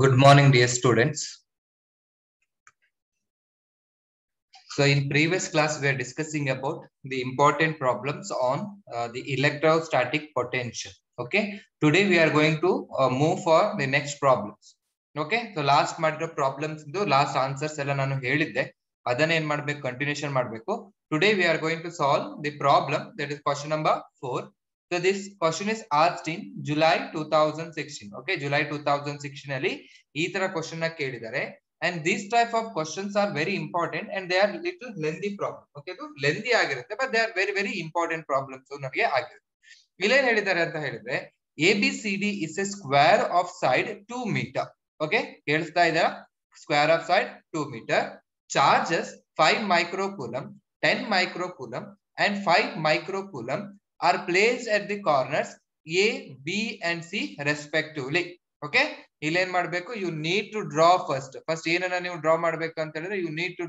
Good morning, dear students. So in previous class, we are discussing about the important problems on the electrostatic potential. Okay. Today we are going to move for the next problems. Okay. So last problems, last answers, continuation. Today we are going to solve the problem, that is question number 4. So this question is asked in July 2016. Okay, July 2016 ali ee tara question na kelidare, and these type of questions are very important and they are little lengthy problem. Okay, so lengthy ಆಗಿರುತ್ತೆ, but they are very very important problems ನಮಗೆ ಆಗಿರುತ್ತೆ. ಇಲ್ಲಿ ಏನು ಹೇಳಿದ್ದಾರೆ ಅಂತ ಹೇಳಿದ್ರೆ ABCD is a square of side 2 meter. Okay, ಕೇಳಿಸ್ತಾ ಇದೆಯಾ? Square of side 2 meter, charges 5 microcoulomb, 10 microcoulomb and 5 microcoulomb are placed at the corners A, B and C respectively. Okay, ಇಲ್ಲಿ ಏನ್ ಮಾಡ್ಬೇಕು, you need to draw first ಏನನ್ನ ನೀವು draw ಮಾಡ್ಬೇಕು ಅಂತ ಹೇಳಿದ್ರೆ you need to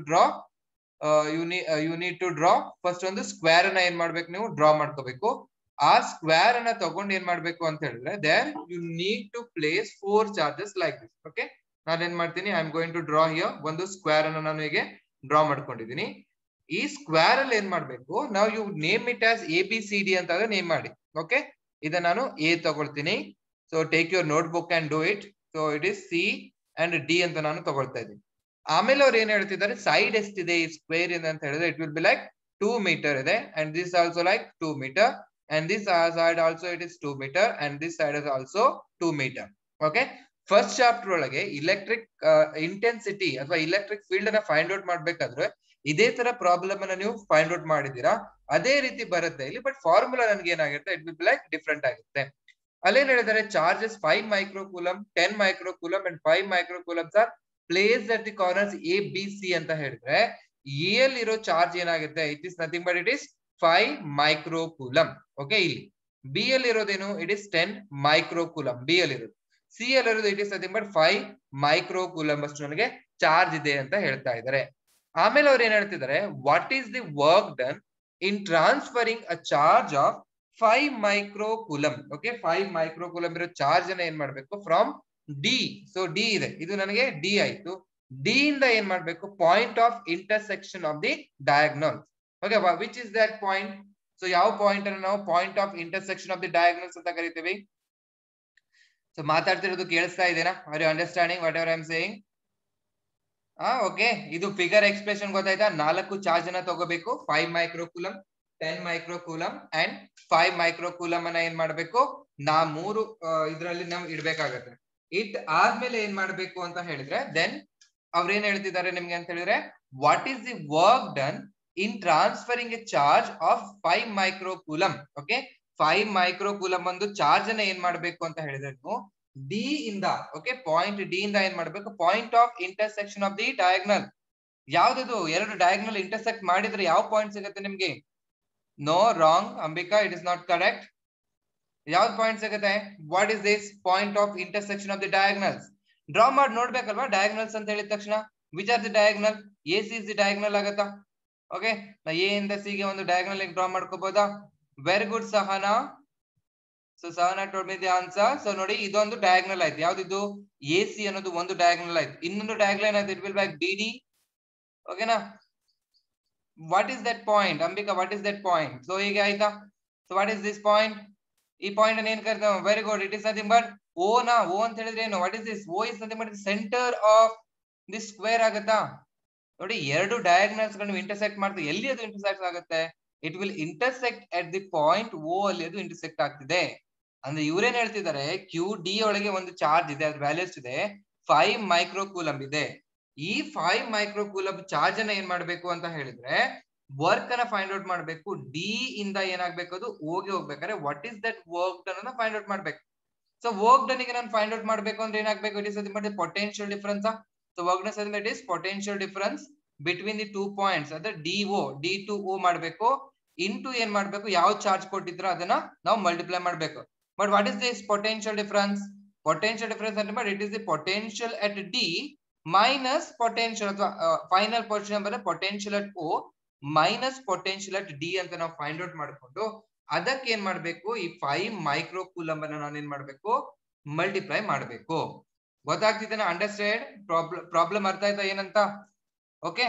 draw first ಒಂದು square ಅನ್ನ ಏನ್ ಮಾಡ್ಬೇಕು, ನೀವು ಡ್ರಾ ಮಾಡ್ಕೋಬೇಕು. ಆ ಸ್ಕ್ವೇರ್ ಅನ್ನ ತಗೊಂಡು ಏನ್ ಮಾಡ್ಬೇಕು ಅಂತ ಹೇಳಿದ್ರೆ there you need to place 4 charges like this. Okay, ನಾನು ಏನ್ ಮಾಡ್ತೀನಿ, I am going to draw here ಒಂದು ಸ್ಕ್ವೇರ್ ಅನ್ನ ನಾನು ಹೀಗೆ ಡ್ರಾ ಮಾಡ್ಕೊಂಡಿದ್ದೀನಿ. ಈ ಸ್ಕ್ವೇರ್ ಅಲ್ಲಿ ಏನ್ ಮಾಡ್ಬೇಕು, ನಾವು you name it as ABCD ಅಂತ ನೇಮ್ ಮಾಡಿ. ಓಕೆ, ಇದನ್ನ ನಾನು A ತಗೊಳ್ತೀನಿ. So take your notebook and do it. So it is C and D ಅಂತ ನಾನು ತಗೊಳ್ತಾ ಇದ್ದೀನಿ. ಆಮೇಲೆ ಅವ್ರು ಏನ್ ಹೇಳ್ತಿದ್ದಾರೆ, ಸೈಡ್ ಎಷ್ಟಿದೆ ಈ ಸ್ಕ್ವೇರ್ ಇದೆ ಅಂತ ಹೇಳಿದ್ರೆ it will be like 2 meter ಇದೆ, and this also like 2 meter, and this side also it is 2 meter, and this side is also 2 meter. Okay, first chapter ಒಳಗೆ ಇಲೆಕ್ಟ್ರಿಕ್ ಇಂಟೆನ್ಸಿಟಿ ಅಥವಾ ಇಲೆಕ್ಟ್ರಿಕ್ ಫೀಲ್ಡ್ ಅನ್ನ find out ಮಾಡ್ಬೇಕಾದ್ರೆ ಇದೇ ತರ problem ಅನ್ನ ನೀವು find out ಮಾಡಿದೀರಾ, ಅದೇ ರೀತಿ ಬರುತ್ತೆ ಇಲ್ಲಿ. ಬಟ್ ಫಾರ್ಮುಲಾ ನನ್ಗೆ ಏನಾಗುತ್ತೆ, it will be like different ಆಗುತ್ತೆ. ಅಲ್ಲೇನ್ ಹೇಳಿದ್ದಾರೆ, charges 5 microcoulomb, 10 microcoulomb and 5 microcoulombs are placed at the corners A, B, C ಅಂತ ಹೇಳಿದ್ರೆ A ಅಲ್ಲಿ ಇರೋ ಚಾರ್ಜ್ ಏನಾಗುತ್ತೆ, it is nothing but it is 5 microcoulomb. Okay, ಇಲ್ಲಿ B ಅಲ್ಲಿ ಇರೋದೇನು, ಇಟ್ ಇಸ್ 10 microcoulomb B ಅಲ್ಲಿ ಇರೋದು. C ಅಲ್ಲಿ ಇರೋದು it is nothing but 5 microcoulomb ಅಷ್ಟು ನನಗೆ ಚಾರ್ಜ್ ಇದೆ ಅಂತ ಹೇಳ್ತಾ ಇದ್ದಾರೆ. ಆಮೇಲೆ ಅವ್ರು ಏನ್ ಹೇಳ್ತಿದ್ದಾರೆ, what is the work done in transferring a charge of 5 microcoulomb. Okay, 5 microcoulomb ಇರೋ ಚಾರ್ಜ್ ಅನ್ನ ಏನ್ ಮಾಡ್ಬೇಕು ಫ್ರಮ್ D. ಸೊ D ಇದೆ, ಇದು ನನಗೆ D ಆಯ್ತು. D ಇಂದ ಏನ್ ಮಾಡ್ಬೇಕು, point of intersection of the diagonal. Okay, which is that point? So ಯಾವ ಪಾಯಿಂಟ್ ಅನ್ನು ನಾವು point of intersection of the diagonals ಅಂತ ಕರಿತೀವಿ. ಸೊ ಮಾತಾಡ್ತಿರೋದು ಕೇಳಿಸ್ತಾ ಇದೆನಾ? Are you understanding whatever I am saying? Okay, ಇದು ಫಿಗರ್ ಎಕ್ಸ್ಪ್ರೆಷನ್ ಗೊತ್ತಾಯ್ತಾ? 4 ಚಾರ್ಜ್ ಅನ್ನ ತಗೋಬೇಕು, 5 microcoulomb, 10 microcoulomb and 5 microcoulomb ಅನ್ನ ಏನ್ ಮಾಡ್ಬೇಕು, ನಾ 3 ಇದ್ರಲ್ಲಿ ನಾವು ಇಡ್ಬೇಕಾಗತ್ತೆ. ಇಟ್ ಆದ್ಮೇಲೆ ಏನ್ ಮಾಡ್ಬೇಕು ಅಂತ ಹೇಳಿದ್ರೆ ದೆನ್ ಅವ್ರ ಏನ್ ಹೇಳ್ತಿದ್ದಾರೆ ನಿಮ್ಗೆ ಅಂತ ಹೇಳಿದ್ರೆ, what is the work done in transferring A charge of 5 microcoulomb. Okay, 5 microcoulomb ಒಂದು ಚಾರ್ಜ್ ಅನ್ನ ಏನ್ ಮಾಡ್ಬೇಕು ಅಂತ ಹೇಳಿದ್ರೆ ನೀವು ಡಿ ಇಂದ, ಓಕೆ, ಪಾಯಿಂಟ್ ಡಿ ಇಂದ ಏನ್ ಮಾಡ್ಬೇಕು, point of intersection of the diagonal. ಯಾವ್ದದು, ಎರಡು ಡಯಾಗ್ನಲ್ ಇಂಟರ್ಸೆಕ್ಟ್ ಮಾಡಿದ್ರೆ ಯಾವ ಪಾಯಿಂಟ್ ಸಿಗುತ್ತೆ ನಿಮ್ಗೆ? No, wrong Ambika, it is not correct. ಯಾವ್ದು ಪಾಯಿಂಟ್ ಸಿಗುತ್ತೆ? What is this point of intersection of the diagonals? Draw ಮಾಡಿ ನೋಡ್ಬೇಕಲ್ವಾ ಡಯಾಗ್ನಲ್ಸ್ ಅಂತ ಹೇಳಿದ ತಕ್ಷಣ. Which are the diagonal? A C is the diagonal ಆಗತ್ತಾ? ಓಕೆ, ನಾ ಎ ಇಂದ ಸಿ ಗೆ ಒಂದು ಡಯಾಗ್ನಲ್ ಡ್ರಾ ಮಾಡ್ಕೋಬಹುದಾ? Very good Sahana. So Sahana told me the answer. So ನೋಡಿ, ಇದೊಂದು ಡಯಾಗ್ನಲ್ ಆಯ್ತು. ಯಾವ್ದಿದು? ಎ ಸಿ ಅನ್ನೋದು ಒಂದು ಡಯಾಗ್ನಲ್ ಆಯ್ತು. ಇನ್ನೊಂದು ಡಯಾಗ್ನಲ್ ಆಯ್ತು, it will by D D. ಓಕೆನಾ? What is that point Ambika? What is that point? So ಹೀಗೆ ಆಯ್ತಾ? So what is this point? ಈ ಪಾಯಿಂಟ್ ಅನ್ನು ಏನ್ ಕರಿತಾವ? Very good, it is nothing but O ನಾ. ಓ ಅಂತ ಹೇಳಿದ್ರೆ ಏನು? What is this? O is nothing but centre of this square ಆಗತ್ತಾ? ನೋಡಿ, ಎರಡು ಡಯಾಗ್ನಲ್ಸ್ ಗಳನ್ನು ಇಂಟರ್ಸೆಕ್ಟ್ ಮಾಡ್ತೀವಿ. ಎಲ್ಲಿ ಅದು ಇಂಟರ್ಸೆಕ್ಟ್ ಆಗುತ್ತೆ? It will intersect at the point O ಅಲ್ಲಿ ಅದು ಇಂಟರ್ಸೆಕ್ಟ್ ಆಗ್ತಿದೆ. ಅಂದ್ರೆ ಇವ್ರೇನ್ ಹೇಳ್ತಿದ್ದಾರೆ, ಕ್ಯೂ ಡಿ ಒಳಗೆ ಒಂದು ಚಾರ್ಜ್ ಇದೆ, ಅದ್ರ ವ್ಯಾಲ್ಯೂ ಎಷ್ಟಿದೆ? 5 microcoulomb ಇದೆ. ಈ 5 microcoulomb ಚಾರ್ಜ್ ಅನ್ನ ಏನ್ ಮಾಡ್ಬೇಕು ಅಂತ ಹೇಳಿದ್ರೆ ವರ್ಕ್ ಅನ್ನ ಫೈಂಡ್ ಔಟ್ ಮಾಡ್ಬೇಕು. ಡಿ ಇಂದ ಏನಾಗ್ಬೇಕು, ಅದು ಓಗೆ ಹೋಗ್ಬೇಕಾದ್ರೆ what is that work done ಅನ್ನ ಫೈಂಡ್ ಔಟ್ ಮಾಡ್ಬೇಕು. ಸೊ ವರ್ಕ್ ಡನ್ ಗೆ ನಾನು ಫೈಂಡ್ ಔಟ್ ಮಾಡ್ಬೇಕು ಅಂದ್ರೆ ಏನಾಗ್ಬೇಕು? It is potential difference. So work done it is potential difference between the 2 points, ಅಂದ್ರೆ D O D to O ಮಾಡ್ಬೇಕು. Into ಏನ್ ಮಾಡ್ಬೇಕು, ಯಾವ ಚಾರ್ಜ್ ಕೊಟ್ಟಿದ್ರು ಅದನ್ನ ನಾವು ಮಲ್ಟಿಪ್ಲೈ ಮಾಡ್ಬೇಕು. But what is this potential difference? Potential difference ಅಂದ್ರೆ it is the potential at D minus potential, ಅಥವಾ ಫೈನಲ್ ಪೊಸಿಷನ್ ಬಂದ್ರೆ potential at O minus potential at D ಅಂತ ನಾವು ಫೈಂಡ್ ಔಟ್ ಮಾಡ್ಕೊಂಡು ಅದಕ್ಕೆ ಏನ್ ಮಾಡ್ಬೇಕು, ಈ 5 microcoulomb ಅನ್ನ ನಾನು ಏನ್ ಮಾಡ್ಬೇಕು, ಮಲ್ಟಿಪ್ಲೈ ಮಾಡ್ಬೇಕು. ಗೊತ್ತಾಗ್ತಿದ್ದೇನೆ? ಅಂಡರ್ಸ್ಟ್ಯಾಂಡ್? ಪ್ರಾಬ್ಲಮ್ ಅರ್ಥ ಆಯ್ತಾ ಏನಂತ? ಓಕೆ,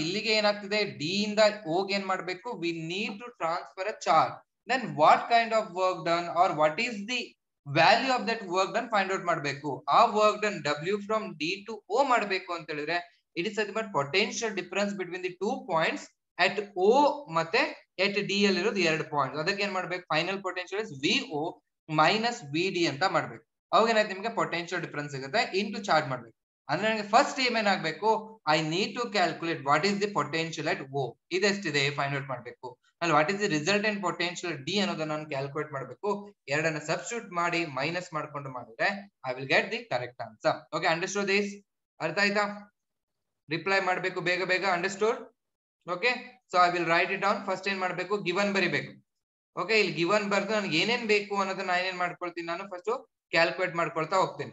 ಇಲ್ಲಿಗೆ ಏನಾಗ್ತಿದೆ, ಡಿ ಇಂದ ಓಗೆ ಏನ್ ಮಾಡ್ಬೇಕು, we need to transfer a charge. Then what kind of work done are what is the value of that work done find out ಮಾಡ್ಬೇಕು. ಆ work done W from D to O ಮಾಡ್ಬೇಕು ಅಂತ ಹೇಳಿದ್ರೆ it is nothing but potential difference between the 2 points at O ಮತ್ತೆ at D ಅಲ್ಲಿ ಇರೋದು 2 points. ಅದಕ್ಕೆ ಏನ್ ಮಾಡ್ಬೇಕು, final potential is V O minus V D ಅಂತ ಮಾಡ್ಬೇಕು. ಅವಾಗ ಏನಾಯ್ತು, ನಿಮ್ಗೆ ಪೊಟೆನ್ಶಿಯಲ್ ಡಿಫರೆನ್ಸ್ ಸಿಗುತ್ತೆ ಇಂಟು ಚಾರ್ಜ್ ಮಾಡ್ಬೇಕು. ಅಂದ್ರೆ ನನಗೆ ಫಸ್ಟ್ ಏನಾಗಬೇಕು, I need to calculate what is the potential at O, ಇದೆಷ್ಟಿದೆ ಫೈಂಡ್ ಔಟ್ ಮಾಡ್ಬೇಕು. ಅಲ್ಲಿ what is the resultant potential D ಅನ್ನೋದನ್ನ ನಾನು ಕ್ಯಾಲ್ಕುಲೇಟ್ ಮಾಡಬೇಕು. ಎರಡನ್ನ ಸಬ್ಸ್ಟಿಟ್ಯೂಟ್ ಮಾಡಿ ಮೈನಸ್ ಮಾಡ್ಕೊಂಡು ಮಾಡಿದ್ರೆ I will get the correct answer. Okay, understood this? ಅರ್ಥ ಆಯ್ತಾ? ರಿಪ್ಲೈ ಮಾಡಬೇಕು ಬೇಗ ಬೇಗ. Understood? Okay, so I will right it down. First ಏನ್ ಮಾಡ್ಬೇಕು, ಗಿವನ್ ಬರಿಬೇಕು. ಓಕೆ, ಇಲ್ಲಿ ಗಿವನ್ ಬರ್ದು ನನಗೆ ಏನೇನ್ ಬೇಕು ಅನ್ನೋದನ್ನ ಏನೇನ್ ಮಾಡ್ಕೊಳ್ತೀನಿ, ನಾನು ಫಸ್ಟ್ ಕ್ಯಾಲ್ಕುಲೇಟ್ ಮಾಡ್ಕೊಳ್ತಾ ಹೋಗ್ತೀನಿ.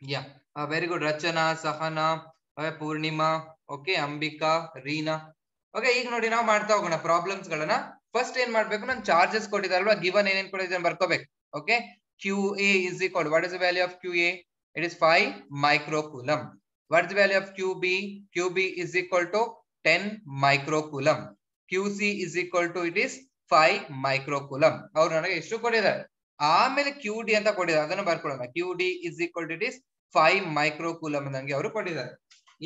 ಯಾ, ವೆರಿ ಗುಡ್. ರಚನಾ, ಸಹನಾ, ಪೂರ್ಣಿಮಾ, ಓಕೆ, ಅಂಬಿಕಾ, ರೀನಾ. ಓಕೆ, ಈಗ ನೋಡಿ ನಾವು ಮಾಡ್ತಾ ಹೋಗೋಣ ಪ್ರಾಬ್ಲಮ್ಸ್ ಗಳನ್ನ. ಫಸ್ಟ್ ಏನ್ ಮಾಡ್ಬೇಕು, ನಾನು ಚಾರ್ಜಸ್ ಕೊಟ್ಟಿದ್ದಾರಲ್ವಾ, ಗಿವನ್ ಏನೇನ್ ಕೊಟ್ಟಿದ್ದಾರೆ ಬರ್ಕೋಬೇಕು. Okay, Q A is equal, what is the value of Q A? It is 5 microcoulomb. What is the value of QB? QB is equal to 10 microcoulomb. QC is equal to, it is 5 microcoulomb. ಅವ್ರು ನನಗೆ ಎಷ್ಟು ಕೊಟ್ಟಿದ್ದಾರೆ, ಆಮೇಲೆ QD ಅಂತ ಕೊಟ್ಟಿದ್ದಾರೆ, ಅದನ್ನ ಬರ್ಕೊಳ್ಳೋಣ. QD is equal to, it is 5 microcoulomb ನನಗೆ ಅವರು ಕೊಟ್ಟಿದ್ದಾರೆ.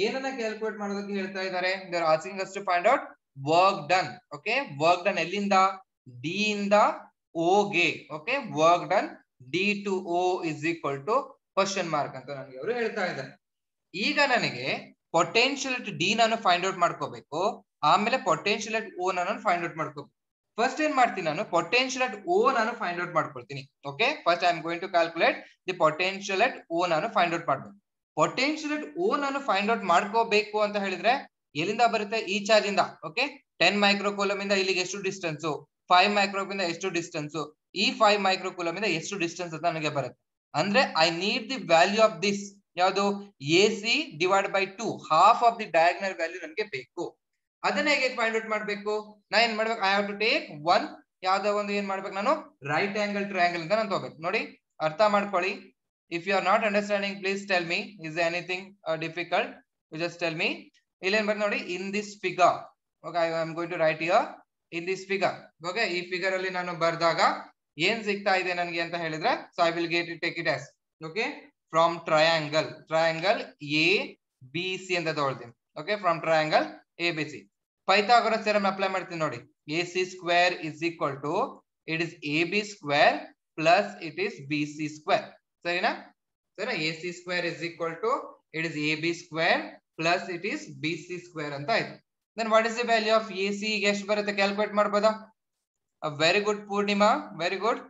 ಏನನ್ನ ಕ್ಯಾಲ್ಕುಲೇಟ್ ಮಾಡೋದಕ್ಕೆ ಹೇಳ್ತಾ ಇದ್ದಾರೆ, they are asking us to find out work done. Okay, work done ಎಲ್ಲಿಂದ, ಡಿ ಇಂದ ಓ ಗೆ. Okay, work done D to O is equal to question mark ಅಂತ ನನಗೆ ಅವರು ಹೇಳ್ತಾ ಇದ್ದಾರೆ. ಈಗ ನನಗೆ ಪೊಟೆನ್ಶಿಯಲ್ ಅಟ್ ಡಿ ನಾನು ಫೈಂಡ್ ಔಟ್ ಮಾಡ್ಕೋಬೇಕು, ಆಮೇಲೆ ಪೊಟೆನ್ಶಿಯಲ್ ಅಟ್ ಓ ನಾನು ಫೈಂಡ್ ಔಟ್ ಮಾಡ್ಕೋಬೇಕು. ಫಸ್ಟ್ ಏನ್ ಮಾಡ್ತೀನಿ, ನಾನು ಪೊಟೆನ್ಶಿಯಲ್ ಅಟ್ ಓ ನಾನು ಫೈಂಡ್ ಔಟ್ ಮಾಡ್ಕೊಳ್ತೀನಿ. Okay, first I am going to calculate the potential at O ನಾನು ಫೈಂಡ್ ಔಟ್ ಮಾಡ್ಬೇಕು. ಪೊಟೆನ್ಶಿಯಲ್ ಅಟ್ ಓ ನಾನು ಫೈಂಡ್ ಔಟ್ ಮಾಡ್ಕೋಬೇಕು ಅಂತ ಹೇಳಿದ್ರೆ ಎಲ್ಲಿಂದ ಬರುತ್ತೆ, ಈ ಚಾರ್ಜ್ ಇಂದ. ಓಕೆ, 10 ಮೈಕ್ರೋಕೂಲಮ್ ಇಂದ ಇಲ್ಲಿಗೆ ಎಷ್ಟು ಡಿಸ್ಟೆನ್ಸ್, 5 ಮೈಕ್ರೋಕೂಲಮ್ ಇಂದ ಎಷ್ಟು ಡಿಸ್ಟೆನ್ಸ್, ಈ 5 ಮೈಕ್ರೋಕೂಲಮ್ ಇಂದ ಎಷ್ಟು ಡಿಸ್ಟೆನ್ಸ್ ಅಂತ ನನಗೆ ಬರುತ್ತೆ. ಅಂದ್ರೆ I need the value of this, ಯಾವುದು, A C divide by 2, half of the diagonal value ನನಗೆ ಬೇಕು. ಅದನ್ನ ಹೇಗೆ ಫೈಂಡ್ ಔಟ್ ಮಾಡ್ಬೇಕು, ನಾ ಏನ್ ಮಾಡ್ಬೇಕು, I have to take one, ಯಾವ್ದೋ ಒಂದು ಏನ್ ಮಾಡ್ಬೇಕು, ನಾನು ರೈಟ್ ಆಂಗಲ್ ಟ್ರಯಾಂಗಲ್ ಅಂತ ನಾನು ತಗೋಬೇಕು. ನೋಡಿ, ಅರ್ಥ ಮಾಡ್ಕೊಳ್ಳಿ. If you are not understanding please tell me, is anything difficult, you just tell me. ಇಲ್ಲಿ ಏನ್ ಬರ್ತದೆ ನೋಡಿ, in this figure. Okay, I am going to write here in this figure. Okay, ಈ ಫಿಗರ್ ಅಲ್ಲಿ ನಾನು ಬರ್ದಾಗ ಏನ್ ಸಿಗ್ತಾ ಇದೆ ನನಗೆ ಅಂತ ಹೇಳಿದ್ರೆ, so I will take it as, okay, from triangle A B C ಅಂತ ತಗೊಳ್ತೀನಿ. Okay, from triangle A B C Pythagoras theorem apply ಮಾಡ್ತೀನಿ. ನೋಡಿ, A C square is equal to, it is A B square plus it is B C square. ಸರಿನಾ? ಸರಿ, A C square is equal to, it is A B square plus it is B C square ಅಂತ ಆಯ್ತು. Then what is the value of A C, ಎಷ್ಟು ಬರುತ್ತೆ calculate ಮಾಡ್ಬೋದಾ? Very good Purnima, very good.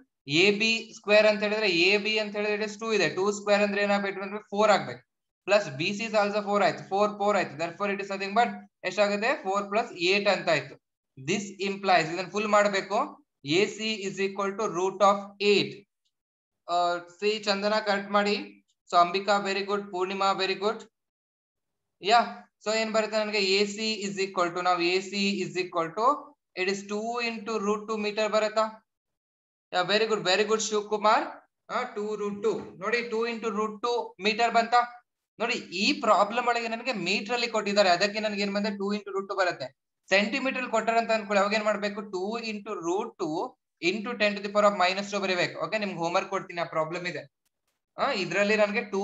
A B square ಅಂತ ಹೇಳಿದ್ರೆ, A B ಅಂತ ಹೇಳಿದ್ರೆ 2 ಇದೆ, 2 ಸ್ಕ್ವೇರ್ ಅಂದ್ರೆ ಏನಾಗಬೇಕು ಅಂದ್ರೆ 4 ಆಗ್ಬೇಕು. ಪ್ಲಸ್ ಬಿ ಸಿ ಆಲ್ಸೋ 4 ಆಯ್ತು, 4 ಆಯ್ತು. therefore it is nothing but ಎಷ್ಟಾಗುತ್ತೆ, 4 + 8 ಅಂತ ಆಯ್ತು. ದಿಸ್ ಇಂಪ್ಲೈಸ್, ಇದನ್ನ ಫುಲ್ ಮಾಡಬೇಕು, A C is equal to root of 8. C Chandana correct ಮಾಡಿ. So Ambika very good, Purnima very good. Yeah, so ಏನ್ ಬರುತ್ತೆ ನನಗೆ, A C is equal to, ನಾವು A C is equal to, it is 2 × √2 metre ಬರುತ್ತಾ? Very good Shivakumar. 2√2 ನೋಡಿ, 2 × √2 metre ಬಂತ ನೋಡಿ. ಈ ಪ್ರಾಬ್ಲಮ್ ಒಳಗೆ ನನಗೆ ಮೀಟರ್ ಅಲ್ಲಿ ಕೊಟ್ಟಿದ್ದಾರೆ, ಅದಕ್ಕೆ ನನಗೆ ಏನ್ ಬಂದ್ರೆ 2 × √2 ಬರುತ್ತೆ. ಸೆಂಟಿಮೀಟರ್ ಕೊಟ್ಟಾರೆ ಅಂತ ಅನ್ಕೊಳ್ಳಿ, ಅವಾಗ ಏನ್ ಮಾಡ್ಬೇಕು, 2 × √2 × 10⁻² ಬರೀಬೇಕು. ಓಕೆ, ನಿಮ್ಗೆ ಹೋಮ್ವರ್ಕ್ ಕೊಡ್ತೀನಿ, ಆ ಪ್ರಾಬ್ಲಮ್ ಇದೆ. ಇದ್ರಲ್ಲಿ ನನಗೆ 2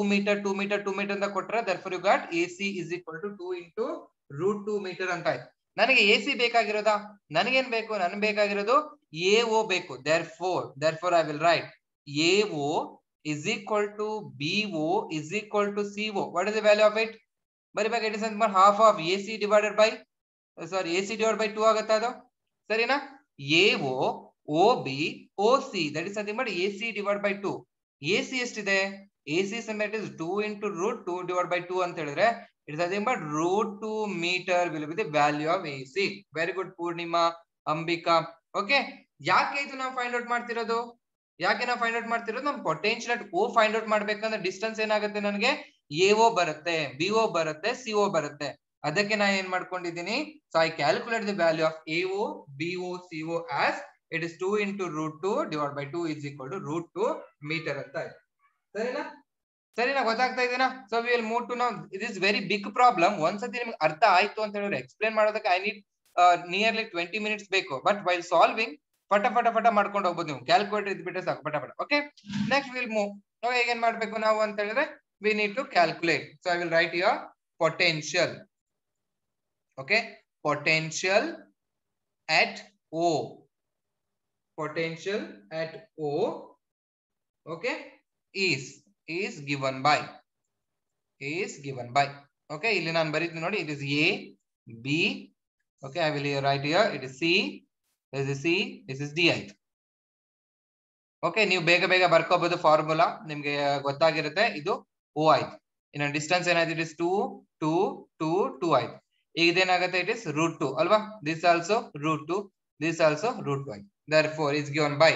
ಮೀಟರ್ ಅಂತ ಕೊಟ್ಟರೆ, therefore you got AC is equal to 2 × √2 metre ಅಂತ ಆಯ್ತು. ನನಗೆ AC ಬೇಕಾಗಿರೋದಾ, ನನಗೇನ್ ಬೇಕು, ನನಗೆ ಬೇಕಾಗಿರೋದು AO ಬೇಕು. therefore I will write AO is equal to BO is equal to CO. What is the value of it? ಬರಿಬೇಕು, it is half of AC divided by 2 ಆಗುತ್ತಾ ಅದು? ಸರಿನಾ? AO OB OC, that is nothing but AC divided by 2. AC ಎಷ್ಟಿದೆ, AC ಸಮೇಟ್ is 2 × √2 divided by 2 ಅಂತ ಹೇಳಿದ್ರೆ it is nothing but √2 metre will be the value of AC. Very good Purnima, Ambika. Okay, ಯಾಕೆ ಇದು ನಾವು ಫೈಂಡ್ ಔಟ್ ಮಾಡ್ತಿರೋದು, ನಮ್ಮ potential at O find out ಮಾಡ್ಬೇಕಂದ್ರೆ ಡಿಸ್ಟೆನ್ಸ್ ಏನಾಗುತ್ತೆ, ನನಗೆ AO ಬರುತ್ತೆ, BO ಬರುತ್ತೆ, CO ಬರುತ್ತೆ. ಅದಕ್ಕೆ ನಾ ಏನ್ ಮಾಡ್ಕೊಂಡಿದ್ದೀನಿ, so I calculate the value of AO BO CO as it is 2 × √2 divided by 2 is equal to √2 metre ಅಂತ ಆಯ್ತು. ಸರಿನಾ? ಸರಿನಾ, ಗೊತ್ತಾಗ್ತಾ ಇದೆನಾ? So we will move to now. It is very big problem. ಒಂದ್ಸತಿ ನಿಮ್ಗೆ ಅರ್ಥ ಆಯ್ತು ಅಂತ ಹೇಳಿದ್ರೆ ಎಕ್ಸ್ಪ್ಲೇನ್ ಮಾಡೋದಕ್ಕೆ ಐ ನೀಡ್ ನಿಯರ್ಲಿ 20 minutes ಬೇಕು. ಬಟ್ ವೈಲ್ ಸಾಲ್ವಿಂಗ್ ಫಟ ಫಟ ಫಟ ಮಾಡ್ಕೊಂಡು ಹೋಗ್ಬೋದು ನೀವು. ಕ್ಯಾಲ್ಕುಲೇಟರ್ ಇದ್ಬಿಟ್ರೆ ಸಾಕು, ಫಟ ಫಟ. Okay, next will move. ಈಗ ಏನ್ ಮಾಡ್ಬೇಕು ನಾವು ಅಂತ ಹೇಳಿದ್ರೆ we need to calculate. So I will write your potential. Okay, potential at O. Potential at O, okay, is given by okay, ಇಲ್ಲಿ ನಾನು ಬರೀತೀನಿ ನೋಡಿ. it is A, B, okay, I will write here it is C, this is C, this is D ಆಯ್ತು. Okay, ನೀವು ಬೇಗ ಬೇಗ ಬರ್ಕೋಬಹುದು formula, ನಿಮ್ಗೆ ಗೊತ್ತಾಗಿರುತ್ತೆ. ಇದು O ಆಯ್ತು. ಇನ್ನು ಡಿಸ್ಟೆನ್ಸ್ ಏನಾಯ್ತು? ಇಟ್ ಇಸ್ 2 2 2 2 ಆಯ್ತು. ಈಗ ಇದೇನಾಗುತ್ತೆ? ಇಟ್ ಇಸ್ √2 ಅಲ್ವಾ? This also √2, this also √2. Therefore is given by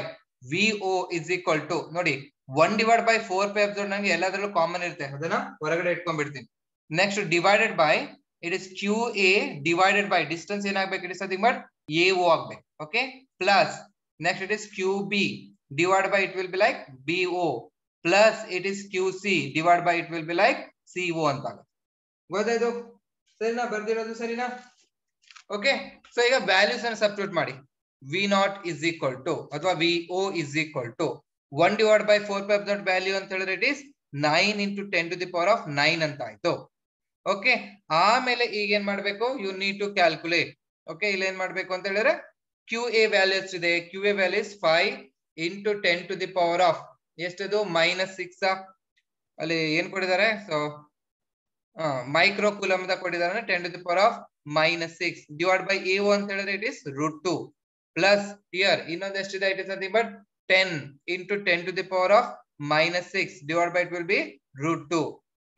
VO is equal to ನೋಡಿ 1/4π ನಂಗೆ ಎಲ್ಲದರಲ್ಲೂ ಕಾಮನ್ ಇರುತ್ತೆ, ಅದನ್ನ ಹೊರಗಡೆ ಇಟ್ಕೊಂಡ್ಬಿಡ್ತೀನಿ. Next divided by it is QA divided by distance ಏನಾಗಬೇಕು? It is nothing but AO ಆಗಬೇಕು. Okay, plus next it is QB divide by it will be like BO plus it is QC divide by it will be like CO ಅಂತ ಆಗುತ್ತೆ. ಗೊತ್ತಾಯ್ತು? ಸರಿನಾ? ಬರ್ದಿರೋದು ಸರಿನಾ? Okay, so ಈಗ values ಅನ್ನು substitute ಮಾಡಿ. V0 is equal to ಅಥವಾ VO is equal to 1/4π value ಅಂತ ಹೇಳಿದ್ರೆ it is 9 into 10 to the power of 9 ಅಂತ ಆಯ್ತು. ಓಕೆ, ಆಮೇಲೆ ಈಗ ಏನ್ ಮಾಡ್ಬೇಕು? You need to calculate. Okay, ಇಲ್ಲಿ ಏನ್ ಮಾಡ್ಬೇಕು ಅಂತ ಹೇಳಿದ್ರೆ QA ವ್ಯಾಲ್ಯೂ ಎಷ್ಟಿದೆ? QA value is 5 into 10 to the power of ಎಷ್ಟದು? -6. ಅಲ್ಲಿ ಏನ್ ಕೊಟ್ಟಿದ್ದಾರೆ? ಸೊ ಮೈಕ್ರೋ ಕೂಲಮ್ ಅಂತ ಕೊಟ್ಟಿದ್ದಾರೆ. 10 to the power of -6 divide by AO ಅಂತ ಹೇಳಿದ್ರೆ ಇಟ್ ಇಸ್ √2 ಪ್ಲಸ್ ಹಿಯರ್ ಇನ್ನೊಂದು ಎಷ್ಟಿದೆ? It is nothing but 10 into 10 to the power of -6 divide by it will be √2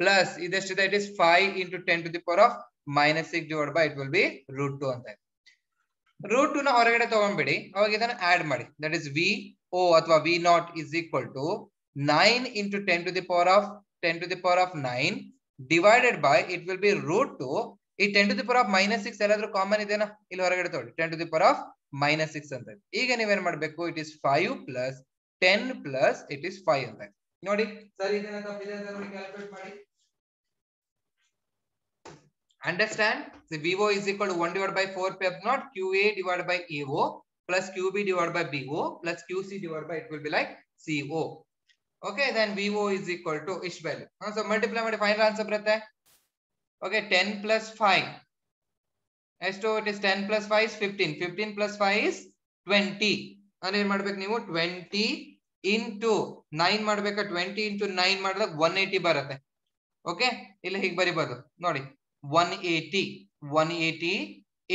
plus ಇದೆಷ್ಟಿದೆ? It is 5 into 10 to the power of -6 divide by it will be √2 ಅಂತ. √2 ನ ಹೊರಗಡೆ ತಗೊಂಡ್ಬಿಡಿ, ಅವಾಗ ಇದನ್ನ add ಮಾಡಿ. That is VO ಅಥವಾ V0 is equal to 9 into 10 to the power of 9 divided by it will be √2. ಈ 10 to the power of -6 ಎಲ್ಲಾದ್ರೂ common ಇದೆನಾ? ಇಲ್ಲಿ ಹೊರಗಡೆ ತಗೊಳ್ಳಿ. 10 to the power of -6 ಅಂತ. ಈಗ ನೀವೇನ್ ಮಾಡ್ಬೇಕು? It is 5 plus 10 plus it is 5 ಅಂತ ನೋಡಿ. ಸರಿ ಇದನ್ನ ತಪ್ಪಿದೆ ಅಂತ ನೋಡಿ ಕ್ಯಾಲ್ಕುಲೇಟ್ ಮಾಡಿ. Understand? So VO is equal to 1/4π QA divided by AO plus QB divided by BO plus QC divided by it will be like CO. Okay, then VO is equal to ish value. So multiply ಮಾಡಿ final answer ಬರುತ್ತೆ. Okay, 10 plus 5 ಎಷ್ಟು? it is 10 plus 5 is 15. 15 plus 5 is 20. ಅಂದ್ರೆ ಏನ್ ಮಾಡ್ಬೇಕು ನೀವು? 20 into 9 ಮಾಡ್ಬೇಕಾ? 20 into 9 ಮಾಡಿದಾಗ 180 ಬರುತ್ತೆ. ಓಕೆ, ಇಲ್ಲಿ ಹೀಗೆ ಬರಿಬಹುದು ನೋಡಿ. 180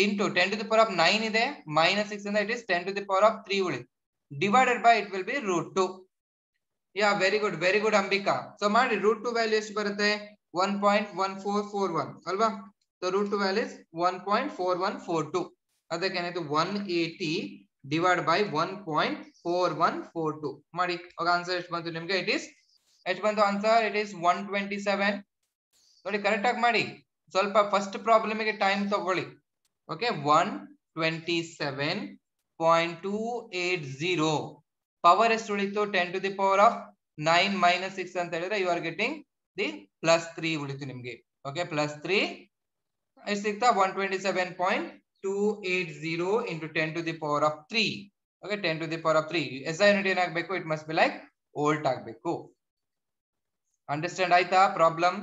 into 10 to the power of 9 ಇದೆ, -6 ಇಂದ it is 10 to the power of 3 ಉಳಿತು. Divided by it will be √2. Yeah, very good Ambika. So ಮಾಡಿ √2 ವ್ಯಾಲ್ಯೂ ಎಷ್ಟು ಬರುತ್ತೆ? 1.1441 ಅಲ್ವಾ? So √2 value is 1.4142. ಅದಕ್ಕೆ ಏನಾಯ್ತು? 180 ಡಿವೈಡ್ ಬೈ 1.4142 ಮಾಡಿ. ಅವಾಗ ಆನ್ಸರ್ ಎಷ್ಟು ಬಂತು ನಿಮ್ಗೆ? ಇಟ್ ಇಸ್ ಎಷ್ಟು ಬಂತು ಆನ್ಸರ್? It is 127. ನೋಡಿ ಕರೆಕ್ಟ್ ಆಗಿ ಮಾಡಿ. ಸ್ವಲ್ಪ ಫಸ್ಟ್ ಪ್ರಾಬ್ಲಮ್ ಗೆ ಟೈಮ್ ತಗೊಳ್ಳಿ. ಓಕೆ, 127.280 ಪವರ್ ಎಷ್ಟು ಉಳಿತು? 10 to the power of 9 -6 ಅಂತ ಹೇಳಿದ್ರೆ ಯು ಆರ್ ಗೆಟಿಂಗ್ ದಿ +3 ಉಳಿತು ನಿಮ್ಗೆ. ಓಕೆ, +3 ಎಷ್ಟು ಸಿಗ್ತಾ? 127.280 into 10 to the power of 3. Okay, 10 to the power of 3. SI unit ಏನಾಗಬೇಕು? It must be like volt ಆಗಬೇಕು. ಅಂಡರ್ಸ್ಟ್ಯಾಂಡ್ ಆಯ್ತಾ problem?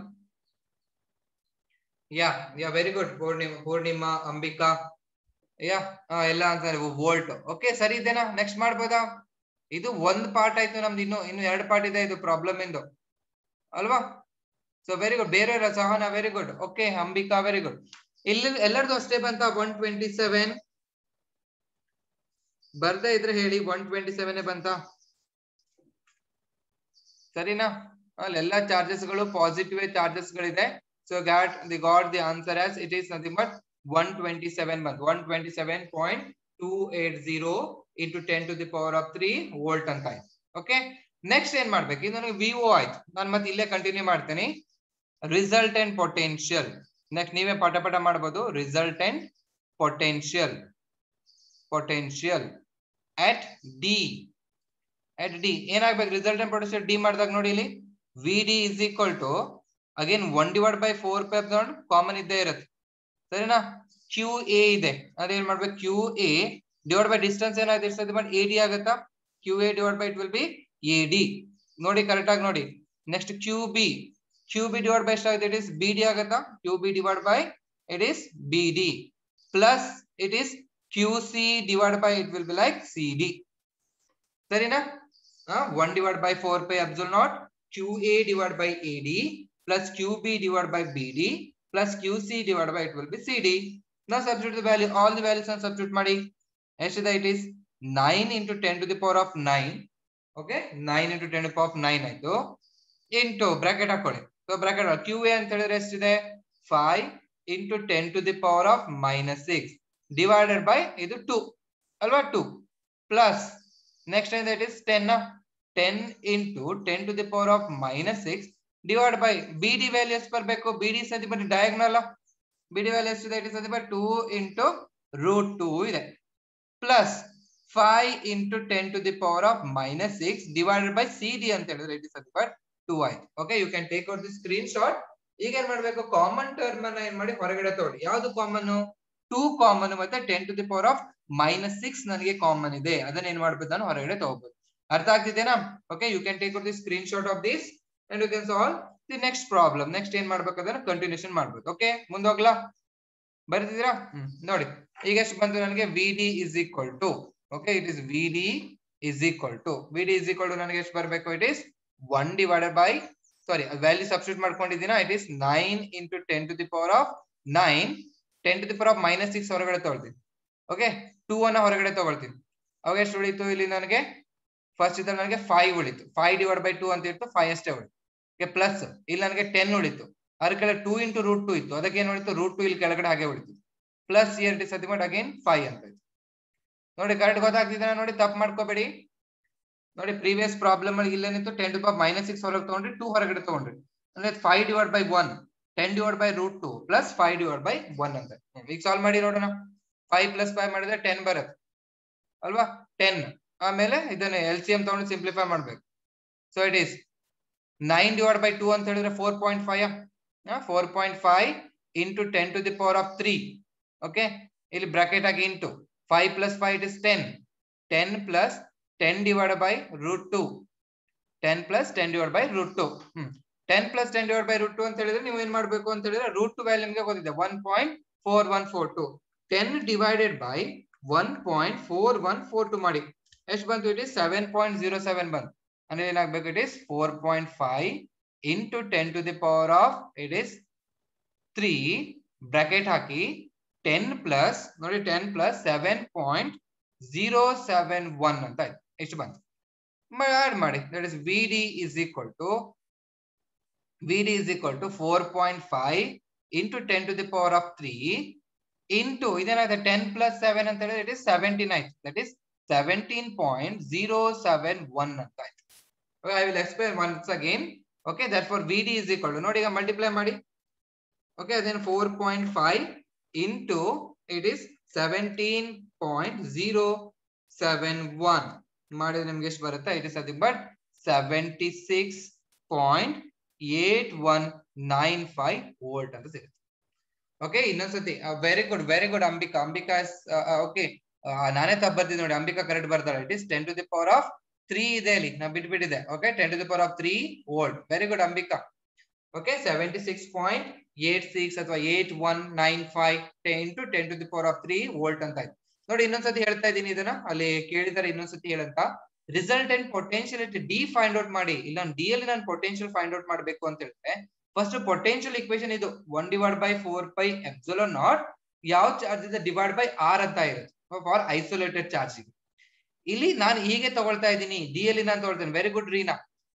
Yeah, very good Purnima, Ambika. Yeah, ಎಲ್ಲ ಆನ್ಸರ್ ವೋಲ್ಟ್. ಓಕೆ, ಸರಿ ಇದೆನಾ? ನೆಕ್ಸ್ಟ್ ಮಾಡ್ಬೋದಾ? ಇದು ಒಂದು ಪಾರ್ಟ್ ಆಯ್ತು ನಮ್ದು. ಇನ್ನು 2 ಪಾರ್ಟ್ ಇದೆ ಇದು ಪ್ರಾಬ್ಲಮ್ ಇಂದು ಅಲ್ವಾ? So very good. ಬೇರೆ Sahana very good. Okay, Ambika very good. ಇಲ್ಲಿ ಎಲ್ಲರದು ಅಷ್ಟೇ ಬಂತ? 127 ಬರ್ದೇ ಇದ್ರೆ ಹೇಳಿ. 127 ಬಂತ? ಸರಿನಾ? ಅಲ್ಲಿ ಎಲ್ಲಾ ಚಾರ್ಜಸ್ ಗಳು ಪಾಸಿಟಿವ್ ಚಾರ್ಜಸ್ ಗಳಿದೆ. So got the answer as it is nothing but 127 ಬಂತು. 127.280 into 10 to the power of 3 volt ಅಂತ ಆಯ್ತು. ಓಕೆ, ನೆಕ್ಸ್ಟ್ ಏನ್ ಮಾಡ್ಬೇಕು? ಇದು ನನಗೆ VO ಆಯ್ತು. ನಾನು ಮತ್ತೆ ಇಲ್ಲೇ ಕಂಟಿನ್ಯೂ ಮಾಡ್ತೇನೆ. Resultant potential. ನೆಕ್ಸ್ಟ್ ನೀವೇ ಪಟ ಮಾಡಬಹುದು. ರಿಸಲ್ಟೆಂಟ್ ಪೊಟೆನ್ಶಿಯಲ್ at D ಏನಾಗ್ಬೇಕು? ರಿಸಲ್ಟೆಂಟ್ ಪೊಟೆನ್ಶಿಯಲ್ D ಮಾಡಿದಾಗ ನೋಡಿ ಇಲ್ಲಿ VD is equal to again 1 divided by 4 pi epsilon common ಇದ್ದೇ ಇರುತ್ತೆ ಸರಿನಾ. QA ಇದೆ ಅದೇನ್ ಮಾಡ್ಬೇಕು QA ಡಿವೈಡ್ ಬೈ ಡಿಸ್ಟೆನ್ಸ್ ಏನಾಗುತ್ತೆ ಬಟ್ AD ಆಗುತ್ತಾ QA divide by it will B AD ನೋಡಿ ಕರೆಕ್ಟ್ ಆಗಿ ನೋಡಿ. ನೆಕ್ಸ್ಟ್ QB ಡಿವೈಡ್ ಬೈ ಎಷ್ಟಾಗುತ್ತೆ ಇಟ್ ಇಸ್ BD ಆಗುತ್ತಾ QB divide by it is BD plus it is QC divide by it will be like CD ಸರಿನಾ. 1 divided by 4 pi epsilon naught QA divided by AD plus QB divided by BD plus QC divided by it will be CD. Now substitute the value, all the values and substitute ಮಾಡಿ ಎಷ್ಟಿದೆ it is 9 into 10 to the power of 9 okay 9 into 10 to the power of 9 ಆಯ್ತು into bracket ಹಾಕೊಳ್ಳಿ. So bracket QA ಅಂತ ಹೇಳಿದ್ರೆ ಎಷ್ಟಿದೆ 5 into 10 to the power of -6 divided by ಇದು 2 ಅಲ್ವಾ 2 plus next time that is 10 into 10 to the power of -6 divided by BD value ಎಷ್ಟು ಬರಬೇಕು BD ಸದಿ ಬನ್ನಿ ಡಯಾಗ್ನಲ್ BD value ಎಷ್ಟು ಇದೆ ಇಟ್ ಸದಿ ಬೈ 2 into √2 ಇದೆ plus 5 into 10 to the power of -6 divided by CD ಅಂತ ಹೇಳಿದ್ರೆ ಇಟ್ ಸದಿ ಬೈ 2 ಆಯ್ತು. Okay you can take out the screenshot. ಈಗ ಏನ್ ಮಾಡ್ಬೇಕು ಕಾಮನ್ ಟರ್ಮ್ ಅನ್ನ ಏನ್ ಮಾಡಿ ಹೊರಗಡೆ ತಗೊಳ್ಳಿ. ಯಾವುದು ಕಾಮನ್ 2 ಕಾಮನ್ ಮತ್ತೆ 10 to the power of -6 ನನಗೆ ಕಾಮನ್ ಇದೆ ಅದನ್ನ ಏನ್ ಮಾಡ್ಬೇಕು ನಾನು ಹೊರಗಡೆ ತಗೋಬಹುದು. ಅರ್ಥ ಆಗ್ತಿದೆನಾ. Okay you can take out the screenshot of this and you can solve the next problem. Next ಏನ್ ಮಾಡ್ಬೇಕು ಅದನ್ನ ಕಂಟಿನ್ಯೂಷನ್ ಮಾಡ್ಬೇಕು. ಓಕೆ ಮುಂದೋಗ್ಲಾ ಬರ್ತಿದ್ದೀರಾ ನೋಡಿ. ಈಗ ಎಷ್ಟು ಬಂತು ನನಗೆ VD is equal to okay it is VD is equal to ನನಗೆ ಎಷ್ಟು ಬರಬೇಕು it is 1 divided by sorry value substitute ಮಾಡ್ಕೊಂಡಿದ್ದೀನಾ it is 9 into 10 to the power of 9 10 to the power of -6 ಹೊರಗಡೆ ತಗೊಳ್ತೀನಿ. ಓಕೆ 2 ಅನ್ನ ಹೊರಗಡೆ ತಗೊಳ್ತೀನಿ. ಅವಾಗ ಎಷ್ಟು ಉಳಿತು ಇಲ್ಲಿ ನನಗೆ ಫಸ್ಟ್ ಇದ್ರಲ್ಲಿ ನನಗೆ 5 ಉಳಿತು 5 divided by 2 ಅಂತ ಇತ್ತು 5 ಅಷ್ಟೇ ಉಳಿತು. ಓಕೆ ಪ್ಲಸ್ ಇಲ್ಲಿ ನನಗೆ 10 ಉಳಿತು ಅದ್ರ ಕೆಳಗೆ 2 into √2 ಇತ್ತು ಅದಕ್ಕೆ ಏನು ಉಳಿತು √2 ಇಲ್ಲಿ ಕೆಳಗಡೆ ಹಾಗೆ ಉಳಿತು plus here it is again 5 ಅಂತ ಇತ್ತು. ನೋಡಿ ಕರೆಕ್ಟ್ ಗೊತ್ತಾಗ್ತಿದೆ ನೋಡಿ ತಪ್ಪು ಮಾಡ್ಕೋಬೇಡಿ. ನೋಡಿ ಪ್ರೀವಿಯಸ್ ಪ್ರಾಬ್ಲಮ್ ಅಲ್ಲಿ ಇಲ್ಲೇನಿತ್ತು 10 to the power -6 ಹೊರಗೆ ತಗೊಂಡ್ರಿ 2 ಹೊರಗಡೆ ತಗೊಂಡ್ರಿ ಅಂದ್ರೆ 5 divided by 1 10 divided by √2 plus 5 divided by 1 ಅಂತ. ಈಗ ಸಾಲ್ವ್ ಮಾಡಿ ನೋಡೋಣ. 5 + 5 ಮಾಡಿದ್ರೆ 10 ಬರುತ್ತೆ ಅಲ್ವಾ 10 ಆಮೇಲೆ ಇದನ್ನ LCM ತಗೊಂಡು ಸಿಂಪ್ಲಿಫೈ ಮಾಡ್ಬೇಕು. So it is 9 divided by 2 ಅಂತ ಹೇಳಿದ್ರೆ 4.5 4.5 into 10 to the power of 3 okay ಇಲ್ಲಿ ಬ್ರಾಕೆಟ್ ಆಗಿ into 5 + 5 it is 10 plus 10 divided by √2 10 plus 10 divided by √2 10 plus 10 divided by √2 ಅಂತ ಹೇಳಿದ್ರೆ ನೀವು ಏನ್ ಮಾಡ್ಬೇಕು ಅಂತ ಹೇಳಿದ್ರೆ √2 ವ್ಯಾಲ್ಯೂ ನಿಮಗೆ ಗೊತ್ತಿದೆ 1.4142 10 divided by 1.4142 ಮಾಡಿ ಎಷ್ಟು ಬಂತು ಇಟ್ ಇಸ್ 7.07 ಬಂತು ಅಂದ್ರೆ ಏನಾಗಬೇಕು it is 4.5 into 10 to the power of it is 3 bracket hockey 10 plus ನೋಡಿ 10 plus 7.071 ಅಂತ ಆಯ್ತು. ಎಷ್ಟು ಬಂತು ಆಡ್ ಮಾಡಿ that is VD is equal to 4.5 into 10 to the power of 3 into ಇದೇನಾಗಿದೆ 10 plus 7 ಅಂತ ಹೇಳಿದ್ರೆ ಇಟ್ ಇಸ್ 17 ಆಯ್ತು ದಟ್ ಇಸ್ 17.071 ಅಂತ ಆಯ್ತು. I will explain once again. Okay, therefore VD is equal to ನೋಡಿ ಈಗ ಮಲ್ಟಿಪ್ಲೈ ಮಾಡಿ. Okay then 4.5 into it is 17.071 ಮಾಡಿದ್ರೆ ನಿಮ್ಗೆ ಎಷ್ಟು ಬರುತ್ತೆ it is nothing but 76.8195 volt ಅಂತ ಸಿಗುತ್ತೆ. ಓಕೆ ಇನ್ನೊಂದ್ಸತಿ ವೆರಿ ಗುಡ್ ಅಂಬಿಕಾ ಓಕೆ ನಾನೇ ತಪ್ಪು ಬರ್ತಿದ್ದೆ ನೋಡಿ ಅಂಬಿಕಾ ಕರೆಕ್ಟ್ ಬರ್ತಾಳೆ it is 10 to the power of 3 ಇದೆ ಅಲ್ಲಿ ನಾ ಬಿಟ್ಬಿಟ್ಟಿದೆ. Okay 10 to the power of 3 volt very good Ambika. Okay 76.86 ಅಥವಾ 8195 into 10 to the power of 3 volt ಅಂತ ಆಯ್ತು. ನೋಡಿ ಇನ್ನೊಂದ್ಸತಿ ಹೇಳ್ತಾ ಇದ್ದೀನಿ ಇದನ್ನ ಅಲ್ಲಿ ಕೇಳಿದಾರೆ ಇನ್ನೊಂದ್ಸತಿ ಹೇಳಂತ resultant potential D find out ಮಾಡಿ. ಇಲ್ಲ ಡಿ ಅಲ್ಲಿ ನಾನು ಪೊಟೆನ್ಶಿಯಲ್ ಫೈಂಡ್ ಔಟ್ ಮಾಡ್ಬೇಕು ಅಂತ ಹೇಳಿದ್ರೆ ಫಸ್ಟ್ ಪೊಟೆನ್ಶಿಯಲ್ ಇಕ್ವೇಶನ್ ಇದು 1 divided by 4 pi epsilon naught ಯಾವ ಚಾರ್ಜ್ ಇದೆ ಡಿವೈಡ್ ಬೈ r ಅಂತ ಇರುತ್ತೆ ಫಾರ್ ಐಸೋಲೇಟೆಡ್ ಚಾರ್ಜ್. ಇಲ್ಲಿ ನಾನು ಹೀಗೆ ತಗೊಳ್ತಾ ಇದ್ದೀನಿ ಡಿ ಅಲ್ಲಿ ನಾನು ತಗೊಳ್ತೇನೆ ವೆರಿ ಗುಡ್ ರೀನಾ.